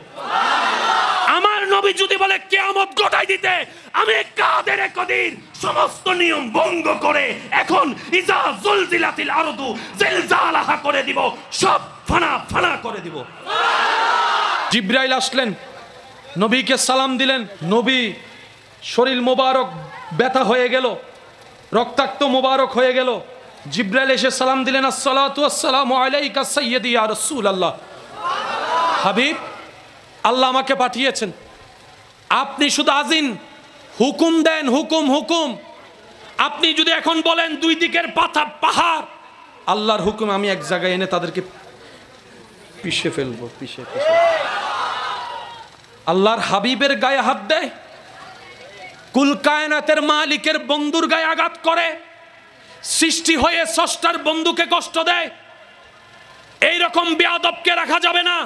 আমার নবী যদি বলে কিয়ামত ঘটাই দিতে, আমি কাদের কদির সমস্ত নিয়ম ভঙ্গ করে এখন ইজা জুলজিলাতিল আরদু জিলজালাহা করে দিব, সব ফানা ফানা করে দিব। জিব্রাইল আসলেন, নবীকে সালাম দিলেন। নবী শরীর মোবারক ব্যথা হয়ে গেল, রক্তাক্ত মোবারক হয়ে গেল। জিব্রাইল এসে সালাম দিলেন, আসসালাতু ওয়াসসালামু আলাইকা সাইয়্যিদি ইয়া রাসূলুল্লাহ। হাবিব, আল্লাহ আমাকে পাঠিয়েছেন, আপনি শুধু আজিন, হুকুম দেন, হুকুম হুকুম। আপনি যদি এখন বলেন দুই দিকের পাহাড়, আল্লাহর হুকুম আমি এক জায়গায় এনে তাদেরকে পিষে ফেলবো, পিষে। আল্লাহর হাবিবের গায়ে হাত দেয়, কুল কায়নাতের মালিকের বন্ধুর গায়ে আঘাত করে, সৃষ্টি হয়ে স্রষ্টার বন্ধুকে কষ্ট দেয়। এইরকম বেয়াদবকে রাখা যাবে না,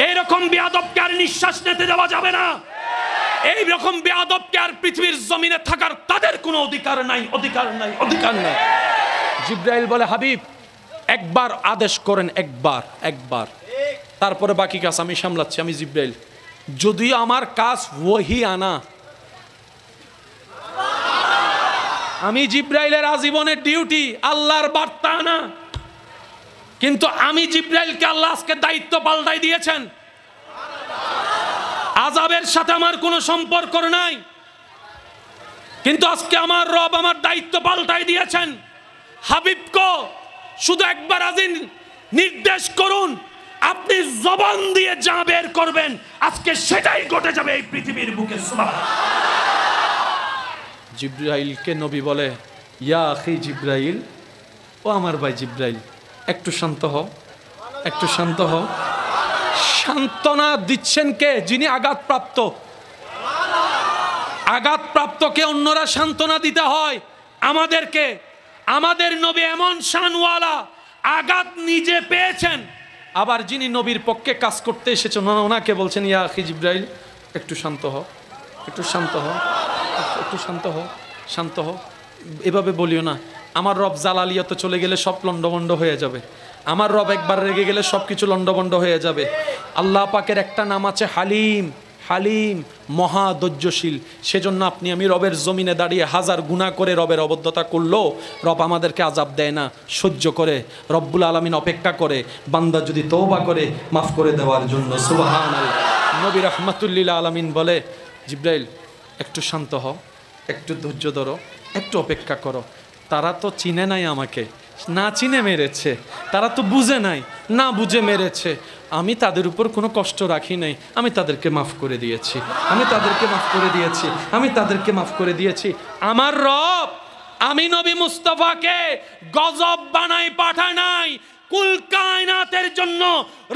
এইরকম বেয়াদবকে আর নিঃশ্বাস নিতে দেওয়া যাবে না, এইরকম বেয়াদবকে আর পৃথিবীর জমিনে থাকার তাদের কোনো অধিকার নাই, অধিকার নাই, অধিকার নাই। জিব্রাইল বলে, হাবিব একবার আদেশ করেন, একবার, একবার, তারপরে বাকি কাজ আমি সামলাচ্ছি। আমি জিব্রাইল, যদিও আমার কাজ ওহী আনা, আমি জিব্রাইলের আজীবনের ডিউটি আল্লাহর বার্তা আনা, কিন্তু আমি জিব্রাইলকে আল্লাহ আজকে দায়িত্ব পাল্টাই দিয়েছেন। আযাবের সাথে আমার কোনো সম্পর্ক নাই, কিন্তু আজকে আমার রব আমার দায়িত্ব পাল্টাই দিয়েছেন। হাবিবকে শুধু একবার আজিন নির্দেশ করুন, আপনি জবান দিয়ে যা বের করবেন আজকে সেটাই ঘটে যাবে এই পৃথিবীর বুকে। সুবহানাল্লাহ। জিব্রাইলকে নবী বলে, ইয়া আখি জিব্রাইল, ও আমার ভাই জিব্রাইল, একটু শান্ত হও, একটু শান্ত হও। সান্ত্বনা দিচ্ছেন কে? যিনি আঘাতপ্রাপ্ত। আঘাতপ্রাপ্তকে অন্যরা সান্ত্বনা দিতে হয়, আমাদেরকে। আমাদের নবী এমন শানওয়ালা, আঘাত নিজে পেয়েছেন, আবার যিনি নবীর পক্ষে কাজ করতে এসেছেন ওনাকে বলছেন, ইয়া আখি জিব্রাইল, একটু শান্ত হও, একটু শান্ত হও, একটু শান্ত হও, শান্ত হও। এভাবে বলিও না। আমার রব জালালিয়তে চলে গেলে সব লন্ডভন্ড হয়ে যাবে। আমার রব একবার রেগে গেলে সব কিছু লন্ডভন্ড হয়ে যাবে। আল্লাহ পাকের একটা নাম আছে হালিম, হালিম, মহা ধৈর্যশীল। সেজন্য আপনি আমি রবের জমিনে দাঁড়িয়ে হাজার গুনাহ করে রবের অবদ্ধতা করলেও রব আমাদেরকে আযাব দেয় না, সহ্য করে। রব্বুল আলামিন অপেক্ষা করে বান্দা যদি তওবা করে মাফ করে দেওয়ার জন্য। সুবহানাল্লাহ। নবী রাহমাতুল লিল আলামিন বলে, জিব্রাইল একটু শান্ত হও, একটু ধৈর্য ধরো, একটু অপেক্ষা করো। তারা তো চিনে নাই আমাকে, না চিনে মেরেছে, তারা তো বুঝে নাই, না বুঝে মেরেছে। আমি তাদের উপর কোনো কষ্ট রাখি নাই, আমি তাদেরকে মাফ করে দিয়েছি, আমি তাদেরকে মাফ করে দিয়েছি, আমি তাদেরকে মাফ করে দিয়েছি। আমার রব আমি নবী মুস্তাফাকে গজব বানাই পাঠায় নাই, কুল কায়নাতের জন্য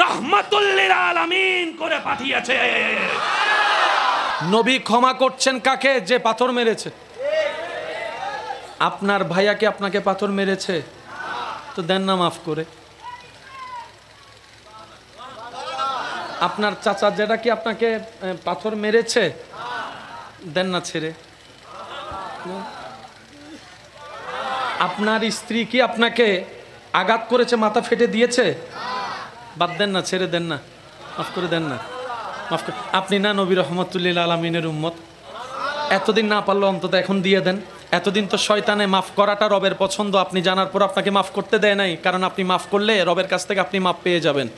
রাহমাতুল লিল আলামিন করে পাঠিয়েছে। নবী ক্ষমা করছেন কাকে? যে পাথর মেরেছে। আপনার ভাইয়াকে আপনাকে পাথর মেরেছে, তো দেন না মাফ করে। আপনার চাচা যেটা কি আপনাকে পাথর মেরেছে, দেন না ছেড়ে। আপনার স্ত্রী কি আপনাকে আঘাত করেছে, মাথা ফেটে দিয়েছে, বাদ দেন না, ছেড়ে দেন না, মাফ করে দেন না, মাফ করে। আপনি না নবী রাহমাতুল লিল আলামিনের উম্মত, এতদিন না পারলো অন্তত এখন দিয়ে দেন। এতদিন তো শয়তানে মাফ করাটা রবের পছন্দ, আপনি জানার পর আপনাকে মাফ করতে দেয় নাই, কারণ আপনি মাফ করলে রবের কাছ থেকে আপনি মাফ পেয়ে যাবেন।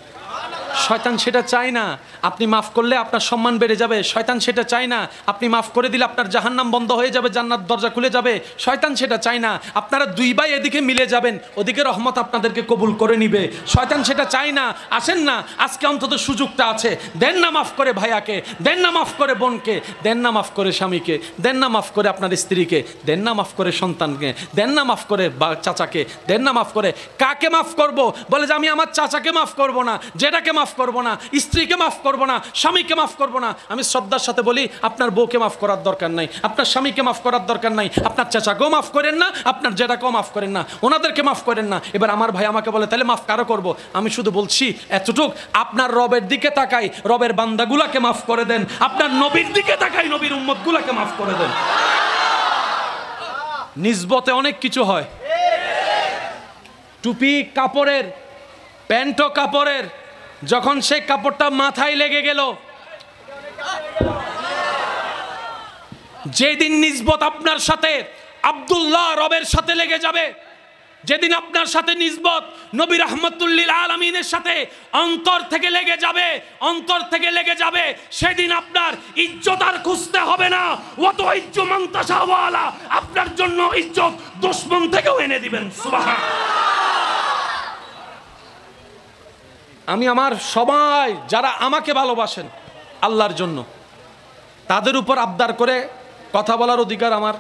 শয়তান সেটা চায় না। আপনি মাফ করলে আপনার সম্মান বেড়ে যাবে, শয়তান সেটা চায় না। আপনি মাফ করে দিলে আপনার জাহান্নাম বন্ধ হয়ে যাবে, জান্নাত দরজা খুলে যাবে, শয়তান সেটা চায় না। আপনারা দুই ভাই এদিকে মিলে যাবেন, ওদিকে রহমত আপনাদেরকে কবুল করে নিবে, শয়তান সেটা চায় না। আসেন না, আজকে অন্তত সুযোগটা আছে, দেন না মাফ করে ভাইয়াকে, দেন না মাফ করে বোনকে, দেন না মাফ করে স্বামীকে, দেন না মাফ করে আপনার স্ত্রীকে, দেন না মাফ করে সন্তানকে, দেন না মাফ করে চাচাকে, দেন না মাফ করে। কাকে মাফ করব? বলে যে আমি আমার চাচাকে মাফ করব না, যেটাকে মাফ করব না, স্ত্রীকে মাফ করব না, স্বামীকে মাফ করব না। আমি শ্রদ্ধার সাথে বলি, আপনার বউকে মাফ করার দরকার নাই, আপনার স্বামীকে মাফ করার দরকার নাই, আপনার চাচাকেও মাফ করেন না, আপনার জেঠাকেও মাফ করেন না, ওনাদেরকে মাফ করেন না। এবার আমার ভাই আমাকে বলে তাহলে মাফ কারো করব? আমি শুধু বলছি এতটুক, আপনার রবের দিকে তাকাই, রবের বান্দাগুলাকে মাফ করে দেন, আপনার নবীর দিকে তাকাই, নবীর উম্মতগুলাকে মাফ করে দেন। নিসবতে অনেক কিছু হয়। টুপি কাপড়ের, প্যান্টও কাপড়ের, যখন সে কাপড়টা মাথায় লেগে গেল, যেদিন নিসবত আপনার সাথে আব্দুল্লাহ রবের সাথে লেগে যাবে, যেদিন আপনার সাথে নিসবত নবী রাহমাতুল্লিল আলামিনের সাথে অন্তর থেকে লেগে যাবে, অন্তর থেকে লেগে যাবে, সেদিন আপনার ইজ্জত আর খুঁজতে হবে না। ওয়াত ইজ্জু মান তাশাওয়ালা, আপনার জন্য ইজ্জত দুশমন থেকেও এনে দিবেন। সুবহানাল্লাহ। আমি আমার সবাই যারা আমাকে ভালোবাসেন আল্লাহর জন্য, তাদের উপর আবদার করে কথা বলার অধিকার আমার।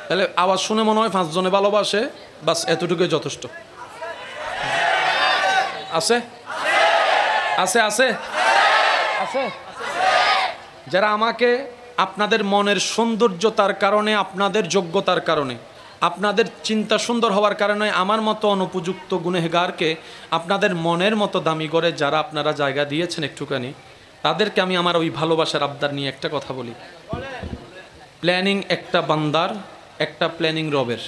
তাহলে আওয়াজ শুনে মনে হয় 5 জনে ভালোবাসে, বাস এতটুকুই যথেষ্ট। আছে আছে আছে আছে যারা আমাকে আপনাদের মনের সৌন্দর্যতার কারণে, আপনাদের যোগ্যতার কারণে, আপনাদের চিন্তা সুন্দর হওয়ার কারণে আমার মতো অনুপযুক্ত গুনেহগারকে আপনাদের মনের মতো দামি করে যারা আপনারা জায়গা দিয়েছেন একটুখানি, তাদেরকে আমি আমার ওই ভালোবাসার আবদার নিয়ে একটা কথা বলি। প্ল্যানিং একটা বান্দার, একটা প্ল্যানিং রবের।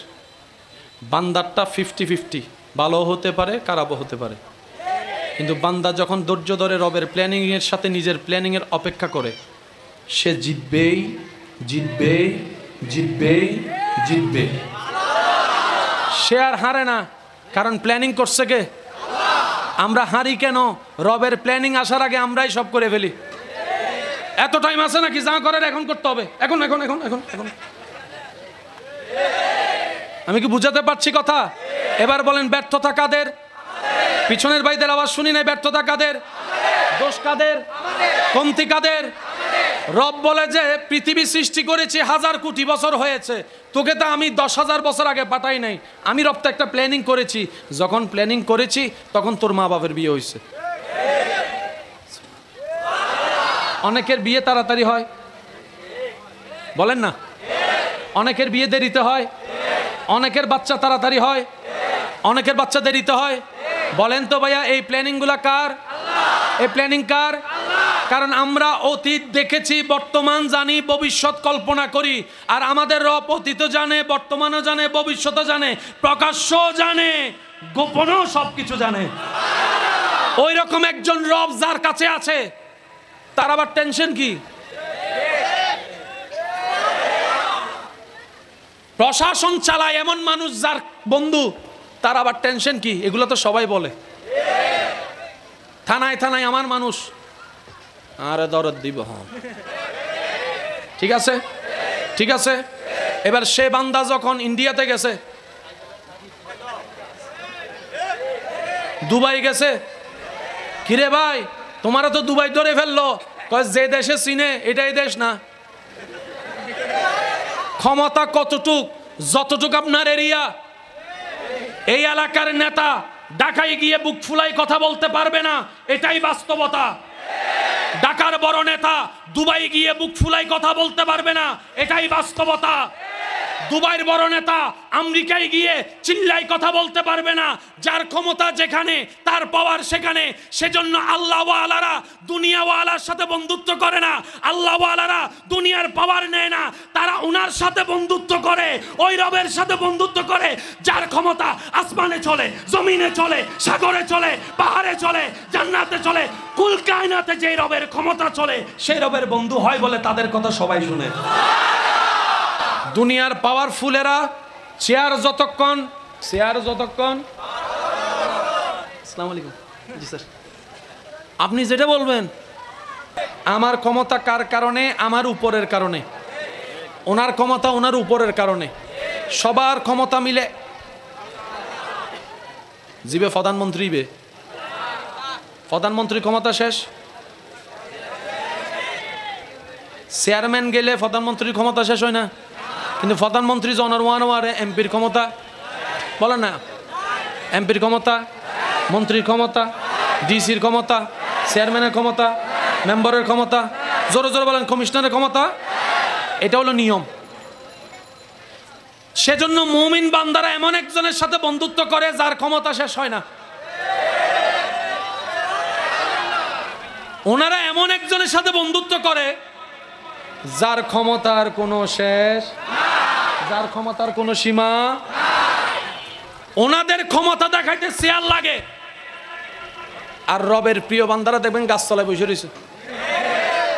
বান্দারটা 50-50, ভালো হতে পারে, খারাপও হতে পারে, কিন্তু বান্দা যখন ধৈর্য ধরে রবের প্ল্যানিংয়ের সাথে নিজের প্ল্যানিংয়ের অপেক্ষা করে, সে জিতবেই জিতবেই জিতবেই জিতবে। সে আর হারে না, কারণ প্ল্যানিং করছে কে? আমরা হারি কেন? রবের প্ল্যানিং আসার আগে আমরাই সব করে ফেলি। এত টাইম আছে নাকি? যা করার এখন করতে হবে, এখন এখন এখন এখন এখন। আমি কি বুঝাতে পারছি কথা? এবার বলেন, ব্যর্থতা কাদের? পিছনের ভাইদের আওয়াজ শুনি নাই। ব্যর্থতা কাদের? দোষ কাদের? কমতি কাদের? রব বলে যে পৃথিবী সৃষ্টি করেছি 1000 কোটি বছর হয়েছে, তোকে তো আমি 10,000 বছর আগে পাঠাই নাই। আমি রব তো একটা প্ল্যানিং করেছি, যখন প্ল্যানিং করেছি তখন তোর মা বাবার বিয়ে হয়েছে। অনেকের বিয়ে তাড়াতাড়ি হয়, বলেন না? অনেকের বিয়ে দেরিতে হয়, অনেকের বাচ্চা তাড়াতাড়ি হয়, অনেকের বাচ্চা দেরিতে হয়। বলেন তো ভাইয়া, এই প্ল্যানিংগুলা কার? এই প্ল্যানিং কার? কারণ আমরা অতীত দেখেছি, বর্তমান জানি, ভবিষ্যৎ কল্পনা করি। আর আমাদের রব অতীত জানে, বর্তমানও জানে, ভবিষ্যৎও জানে, প্রকাশ্য জানে, গোপনও সবকিছু জানে। ওই রকম একজন রব যার কাছে আছে, তার আবার টেনশন কি? প্রশাসন চালায় এমন মানুষ যার বন্ধু, তার আবার টেনশন কি? এগুলো তো সবাই বলে। থানায় থানায় আমার মানুষ, আরে দরদ দিব। ঠিক আছে, ঠিক আছে। এবার সে বান্দা যখন ইন্ডিয়াতে গেছে, দুবাই গেছে, কিরে ভাই তোমারা তো দুবাই ধরে ফেললো, যে দেশে চিনে এটাই দেশ না। ক্ষমতা কতটুক? যতটুক আপনার এরিয়া। এই এলাকার নেতা ঢাকায় গিয়ে বুক ফুলাই কথা বলতে পারবে না, এটাই বাস্তবতা। ঢাকার বড় নেতা দুবাই গিয়ে বুক ফুলাই কথা বলতে পারবে না, এটাই বাস্তবতা। দুবাইয়ের বড় নেতা আমেরিকায় গিয়ে চিল্লাই কথা বলতে পারবে না। যার ক্ষমতা যেখানে তার পাওয়ার সেখানে। সেজন্য আল্লাহওয়ালারা দুনিয়াওয়ালার সাথে বন্ধুত্ব করে না, আল্লাহওয়ালারা দুনিয়ার পাওয়ার নেয় না, তারা উনার সাথে বন্ধুত্ব করে, ওই রবের সাথে বন্ধুত্ব করে যার ক্ষমতা আসমানে চলে, জমিনে চলে, সাগরে চলে, পাহাড়ে চলে, জান্নাতে চলে, কুল কায়নাতে যে রবের ক্ষমতা চলে সেই রবের বন্ধু হয় বলে তাদের কথা সবাই শুনে। দুনিয়ার পাওয়ারফুলেরা চেয়ার যতক্ষণ আসসালামু আলাইকুম জি স্যার, আপনি যেটা বলবেন। আমার ক্ষমতা কার কারণে? আমার উপরের কারণে। ওনার ক্ষমতা ওনার উপরের কারণে। সবার ক্ষমতা মিলে জিবে প্রধানমন্ত্রীর ক্ষমতা শেষ। চেয়ারম্যান গেলে প্রধানমন্ত্রীর ক্ষমতা শেষ হয় না, কিন্তু প্রধানমন্ত্রী জনরওয়ারে এমপির ক্ষমতা বলেন না, এমপির ক্ষমতা, মন্ত্রীর ক্ষমতা, ডিসির ক্ষমতা, চেয়ারম্যানের ক্ষমতা, মেম্বারের ক্ষমতা, জোরে জোরে বলেন কমিশনারের ক্ষমতা। এটা হলো নিয়ম। সেজন্য মুমিন বান্দারা এমন একজনের সাথে বন্ধুত্ব করে যার ক্ষমতা শেষ হয় না। ওনারা এমন একজনের সাথে বন্ধুত্ব করে যার ক্ষমতার কোনো শেষ, যার ক্ষমতার কোনো সীমা। ওনাদের ক্ষমতা দেখাইতে চেয়ার লাগে, আর রবের প্রিয় বান্দারা দেখবেন গাছতলায় বসে রয়েছে,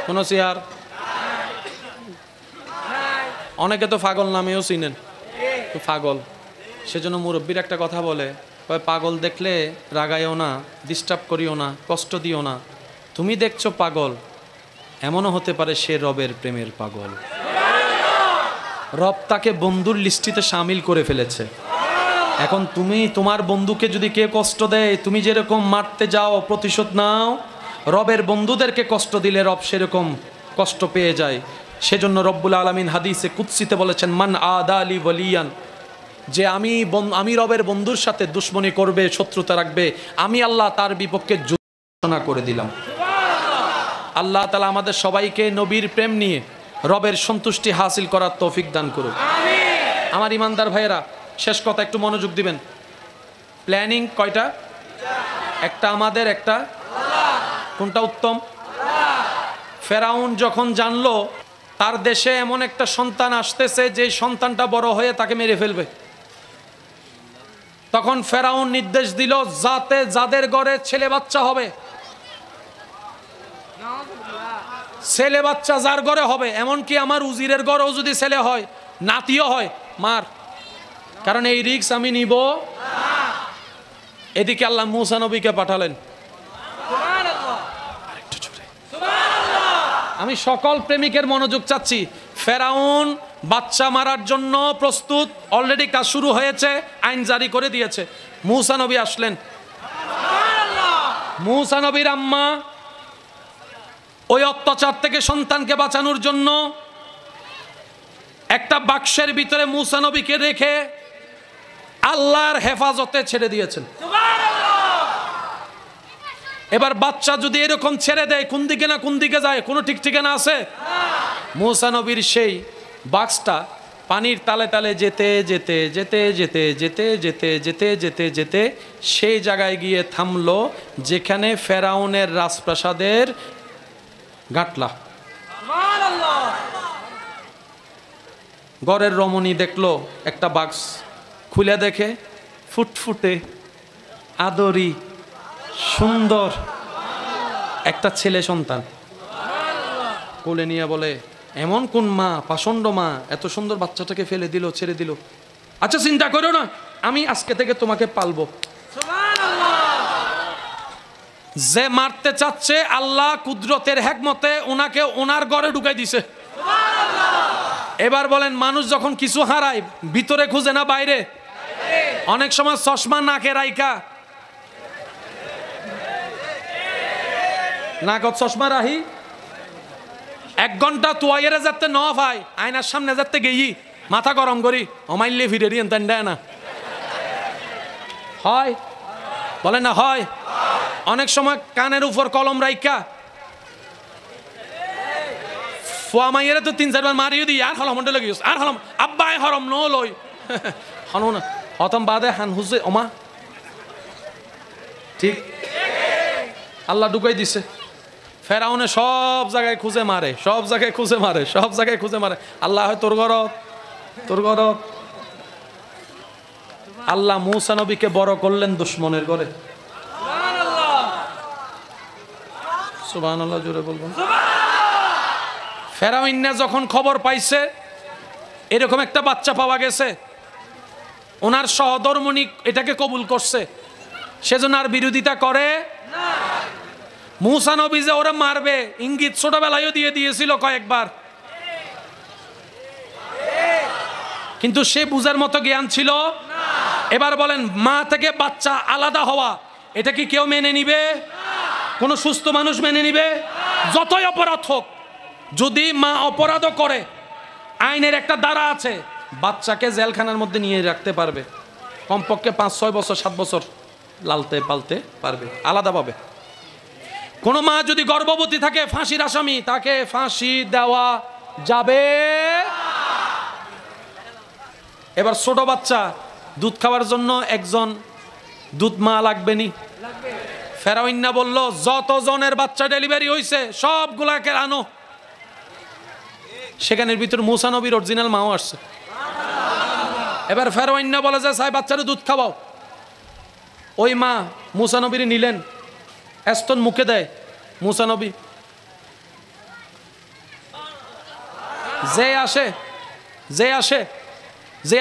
কোনো চেয়ার। অনেকে তো পাগল নামেও চিনেন, পাগল। সেজন্য মুরব্বীর একটা কথা বলে, পাগল দেখলে রাগাইও না, ডিস্টার্ব করিও না, কষ্ট দিও না। তুমি দেখছো পাগল, এমনও হতে পারে সে রবের প্রেমের পাগল। রব তাকে বন্ধুর লিস্টিতে শামিল করে ফেলেছে। এখন তুমি তোমার বন্ধুকে যদি কে কষ্ট দেয়, তুমি যেরকম মারতে যাও, প্রতিশোধ নাও, রবের বন্ধুদেরকে কষ্ট দিলে রব সেরকম কষ্ট পেয়ে যায়। সেজন্য রব্বুল আলামিন হাদিসে কুদসিতে বলেছেন, মান আদা লি ওয়ালিয়ান, যে আমি রবের বন্ধুর সাথে দুশ্মনী করবে, শত্রুতা রাখবে, আমি আল্লাহ তার বিপক্ষে ঘোষণা করে দিলাম। আল্লাহ তাআলা আমাদের সবাইকে নবীর প্রেম নিয়ে রবের সন্তুষ্টি হাসিল করার তৌফিক দান করুন। আমার ইমানদার ভাইয়েরা, শেষ কথা একটু মনোযোগ দিবেন। প্ল্যানিং কয়টা? একটা আমাদের, একটা কোনটা উত্তম? ফেরাউন যখন জানলো তার দেশে এমন একটা সন্তান আসতেছে যে সন্তানটা বড় হয়ে তাকে মেরে ফেলবে, তখন ফেরাউন নির্দেশ দিল যাতে যাদের ঘরে ছেলে বাচ্চা হবে, ছেলে বাচ্চা যার ঘরে হবে, এমনকি আমার উজিরের ঘরেও যদি ছেলে হয়, নাতিও হয়, মার, কারণ এই রিস্ক আমি নিব। এদিকে আল্লাহ মূসা নবীকে পাঠালেন। আমি সকল প্রেমিকের মনোযোগ চাচ্ছি। ফেরাউন বাচ্চা মারার জন্য প্রস্তুত, অলরেডি কাজ শুরু হয়েছে, আইন জারি করে দিয়েছে। মূসা নবী আসলেন। মূসা নবীর আম্মা ওই অত্যাচার থেকে সন্তানকে বাঁচানোর জন্য একটা বাক্সের ভিতরে মূসা নবীকে রেখে আল্লাহর হেফাজতে ছেড়ে দিয়েছেন। এবার বাচ্চা যদি এরকম ছেড়ে দেয়, কোন দিকে না কোন দিকে যায়, কোনো ঠিক ঠিকানা আছে? মূসা নবীর সেই বাক্সটা পানির তালে তালে যেতে যেতে যেতে যেতে যেতে যেতে যেতে যেতে যেতে সেই জায়গায় গিয়ে থামলো যেখানে ফেরাউনের রাজপ্রাসাদের গাটলা। ঘরের রমণী দেখলো একটা বাক্স, খুলে দেখে ফুটফুটে আদরি সুন্দর একটা ছেলে সন্তান। কোলে নিয়ে বলে, এমন কোন মা, পাষণ্ড মা এত সুন্দর বাচ্চাটাকে ফেলে দিল, ছেড়ে দিল? আচ্ছা চিন্তা করো না, আমি আজকে থেকে তোমাকে পালবো। যে মারতে চাচ্ছে আল্লাহ কুদরতের হিকমতে ওনাকে ওনার ঘরে ঢুকাই দিছে। এবার বলেন, মানুষ যখন কিছু হারায় ভিতরে খুঁজে না বাইরে? অনেক সময় চশমা নাকে রাইকা, নাকত চশমা রাহি, 1 ঘন্টা তোয়াইরে যাতে ন ভাই আয়নার সামনে যাতে গেই মাথা গরম করি অমাইলে ফিরে দিন তাই না হয়? বলেন না হয়? অনেক সময় কানের উপর কলম রাইকা ফুয়া মাইয়েরা তো 3-4 বার মারিয়ে দিই আর হলম মন্ডলে গিয়েছ আর হলম আব্বাই হরম ন লই হনো না হতম বাদে হান হুজে ওমা ঠিক আল্লাহ ঢুকাই দিছে ফেরাউনে সব জায়গায় খুঁজে মারে সব জায়গায় খুঁজে মারে সব জায়গায় খুঁজে মারে আল্লাহ হয় তোর ঘরত আল্লাহ মূসা নবীকে বড় করলেন দুশমনের ঘরে সুবহানাল্লাহ জোরে বলবেন ফেরাউন যখন খবর পাইছে এরকম একটা বাচ্চা পাওয়া গেছে ওনার সহধর্মণি এটাকে কবুল করছে সেজন্য আর বিরোধিতা করে না মূসা নবী যে ওরা মারবে ইঙ্গিত ছোটবেলায়ও দিয়ে দিয়েছিল কয়েকবার কিন্তু সে বুঝার মতো জ্ঞান ছিল না এবার বলেন মা থেকে বাচ্চা আলাদা হওয়া এটা কি কেউ মেনে নিবে না কোন সুস্থ মানুষ মেনে নিবে না যতই অপরাধ হোক যদি মা অপরাধও করে আইনের একটা ধারা আছে বাচ্চাকে জেলখানার মধ্যে নিয়ে রাখতে পারবে কমপক্ষে 5-6 বছর 7 বছর লালতে পালতে পারবে আলাদাভাবে কোন মা যদি গর্ভবতী থাকে ফাঁসির আসামি তাকে ফাঁসি দেওয়া যাবে এবার ছোট বাচ্চা দুধ খাওয়ার জন্য একজন দুধ মা লাগবে নি ফেরাউন বলল যতজনের বাচ্চা ডেলিভারি হয়েছে সবগুলাকে আনো সেখানের ভিতর মূসা নবীর অরিজিনাল মাও আসছে এবার ফেরাউন বলে যে সাই বাচ্চারে দুধ খাওয়াও ওই মা মূসা নবীর নিলেন এস্তন মুখে দেয় মূসা নবী যে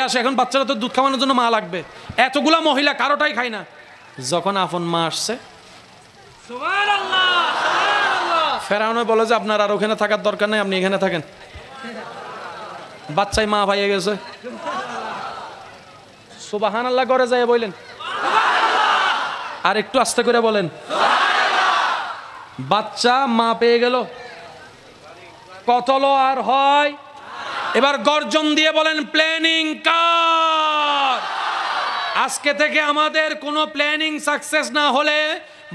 আসে এখন বাচ্চারা তো দুধ খাওয়ানোর জন্য মা লাগবে এতগুলা মহিলা কারোটাই খায় না যখন আপন মা আসছে ফেরাউন বলে যে আপনার আর ওখানে থাকার দরকার নেই আপনি এখানে থাকেন বাচ্চাই মা পাইয়ে গেছে সুবহানাল্লাহ করে যায় বললেন আর একটু আস্তে করে বলেন বাচ্চা মা পেয়ে গেল কতল আর হয় এবার গর্জন দিয়ে বলেন প্ল্যানিং কার আজকে থেকে আমাদের কোনো প্ল্যানিং সাকসেস না হলে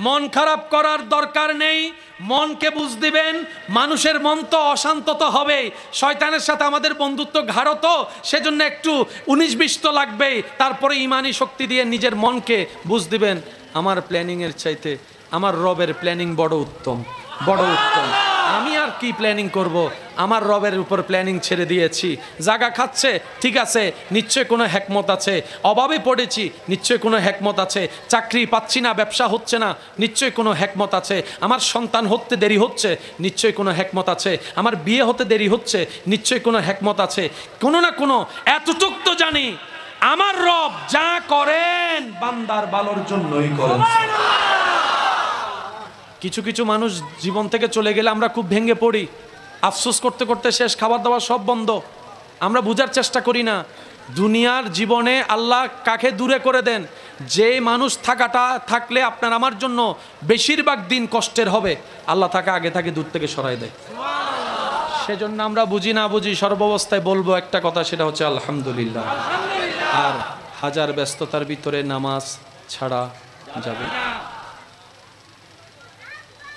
মন খারাপ করার দরকার নেই মনকে বুঝ দিবেন মানুষের মন তো অশান্ত তো হবেই শয়তানের সাথে আমাদের বন্ধুত্ব গাঢ় তো সেজন্য একটু 19-20 তো লাগবেই তারপরে ইমানি শক্তি দিয়ে নিজের মনকে বুঝ দিবেন আমার প্ল্যানিংয়ের চাইতে আমার রবের প্ল্যানিং বড় উত্তম আমি আর কি প্ল্যানিং করব আমার রবের উপর প্ল্যানিং ছেড়ে দিয়েছি জায়গা খাচ্ছে ঠিক আছে নিশ্চয় কোনো হিকমত আছে অভাবে পড়েছি নিশ্চয় কোনো হিকমত আছে চাকরি পাচ্ছি না ব্যবসা হচ্ছে না নিশ্চয় কোনো হিকমত আছে আমার সন্তান হতে দেরি হচ্ছে নিশ্চয় কোনো হিকমত আছে আমার বিয়ে হতে দেরি হচ্ছে নিশ্চয় কোনো হিকমত আছে কোনো না কোনো এতটুক তো জানি আমার রব যা করেন বান্দার ভালোর জন্যই করেন কিছু কিছু মানুষ জীবন থেকে চলে গেলে আমরা খুব ভেঙে পড়ি আফসোস করতে করতে শেষ খাবার দাবার সব বন্ধ আমরা বুঝার চেষ্টা করি না দুনিয়ার জীবনে আল্লাহ কাকে দূরে করে দেন যে মানুষ থাকলে আপনার আমার জন্য বেশিরভাগ দিন কষ্টের হবে আল্লাহ তাকে আগে থেকে দূর থেকে সরাই দেয় সেজন্য আমরা বুঝি না বুঝি সর্বাবস্থায় বলবো একটা কথা সেটা হচ্ছে আলহামদুলিল্লাহ আর হাজার ব্যস্ততার ভিতরে নামাজ ছাড়া যাবে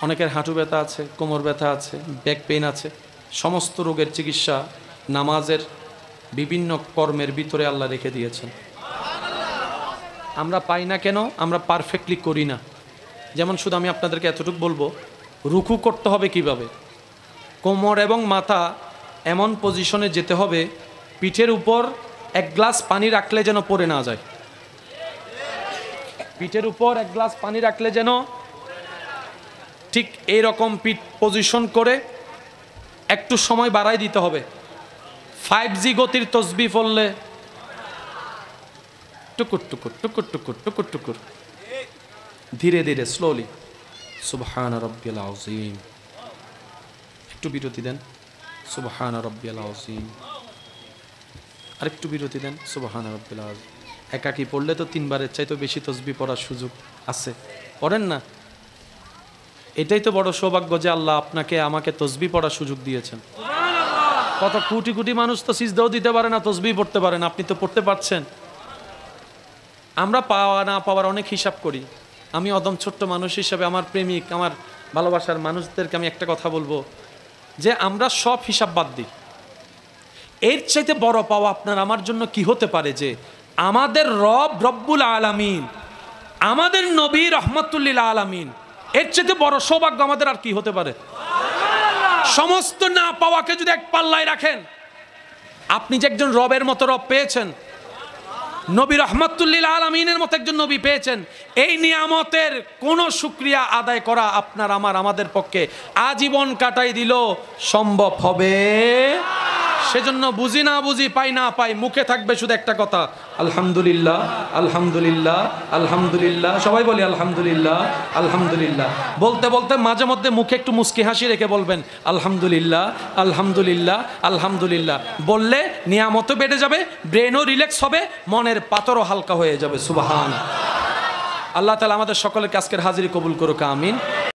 অনেকের হাঁটু ব্যথা আছে কোমর ব্যথা আছে ব্যাক পেইন আছে সমস্ত রোগের চিকিৎসা নামাজের বিভিন্ন কর্মের ভিতরে আল্লাহ রেখে দিয়েছেন আমরা পাই না কেন আমরা পারফেক্টলি করি না যেমন শুধু আমি আপনাদেরকে এতটুকু বলবো রুকু করতে হবে কিভাবে কোমর এবং মাথা এমন পজিশনে যেতে হবে পিঠের উপর এক গ্লাস পানি রাখলে যেন পড়ে না যায় পিঠের উপর এক গ্লাস পানি রাখলে যেন ঠিক এইরকম পিঠ পজিশন করে একটু সময় বাড়াই দিতে হবে 5G গতির তসবিহ পড়লে টুকুর টুকুর টুকুর টুকুর টুকুর টুকুর ধীরে ধীরে স্লোলি সুবহান রাব্বিয়াল আযীম একটু বিরতি দেন সুবহান রাব্বিয়াল আযীম আরেকটু বিরতি দেন সুবহান রাব্বিয়াল আযীম একাকি পড়লে তো 3 বারের চাইতে বেশি তসবিহ পড়ার সুযোগ আছে পড়েন না এটাই তো বড় সৌভাগ্য যে আল্লাহ আপনাকে আমাকে তসবিহ পড়ার সুযোগ দিয়েছেন কত কোটি কোটি মানুষ তো সিজদাও দিতে পারে না তসবিহ পড়তে পারে না আপনি তো পড়তে পারছেন আমরা পাওয়া না পাওয়ার অনেক হিসাব করি আমি অদম ছোট্ট মানুষ হিসাবে আমার প্রেমিক আমার ভালোবাসার মানুষদেরকে আমি একটা কথা বলবো যে আমরা সব হিসাব বাদ দিই। এর চাইতে বড় পাওয়া আপনার আমার জন্য কি হতে পারে যে আমাদের রব্বুল আলামিন, আমাদের নবী রহমতুল্লিল আলামিন, এর চাইতে বড় সৌভাগ্য আমাদের আর কি হতে পারে? সমস্ত না পাওয়াকে যদি এক পাল্লায় রাখেন, আপনি যে একজন রবের মতো রব পেয়েছেন, নবী রহমতুল্লিল আলামিনের মতো একজন নবী পেয়েছেন, এই নিয়ামতের কোনো শুকরিয়া আদায় করা আপনার আমাদের পক্ষে আজীবন কাটাই দিল সম্ভব হবে। সেজন্য বুঝি না বুঝি, পাই না পাই, মুখে থাকবে শুধু একটা কথা, আলহামদুলিল্লাহ আলহামদুলিল্লাহ আলহামদুলিল্লাহ। সবাই বলি আলহামদুলিল্লাহ আলহামদুলিল্লাহ। বলতে বলতে মাঝে মধ্যে মুখে একটু মুস্কি হাসি রেখে বলবেন আলহামদুলিল্লাহ আলহামদুলিল্লাহ আলহামদুলিল্লাহ। বললে নিয়ামতও বেড়ে যাবে, ব্রেনও রিল্যাক্স হবে, মনের পাথরও হালকা হয়ে যাবে। সুবহান আল্লাহ তাআলা আমাদের সকলের আজকের হাজিরি কবুল করুক, আমিন।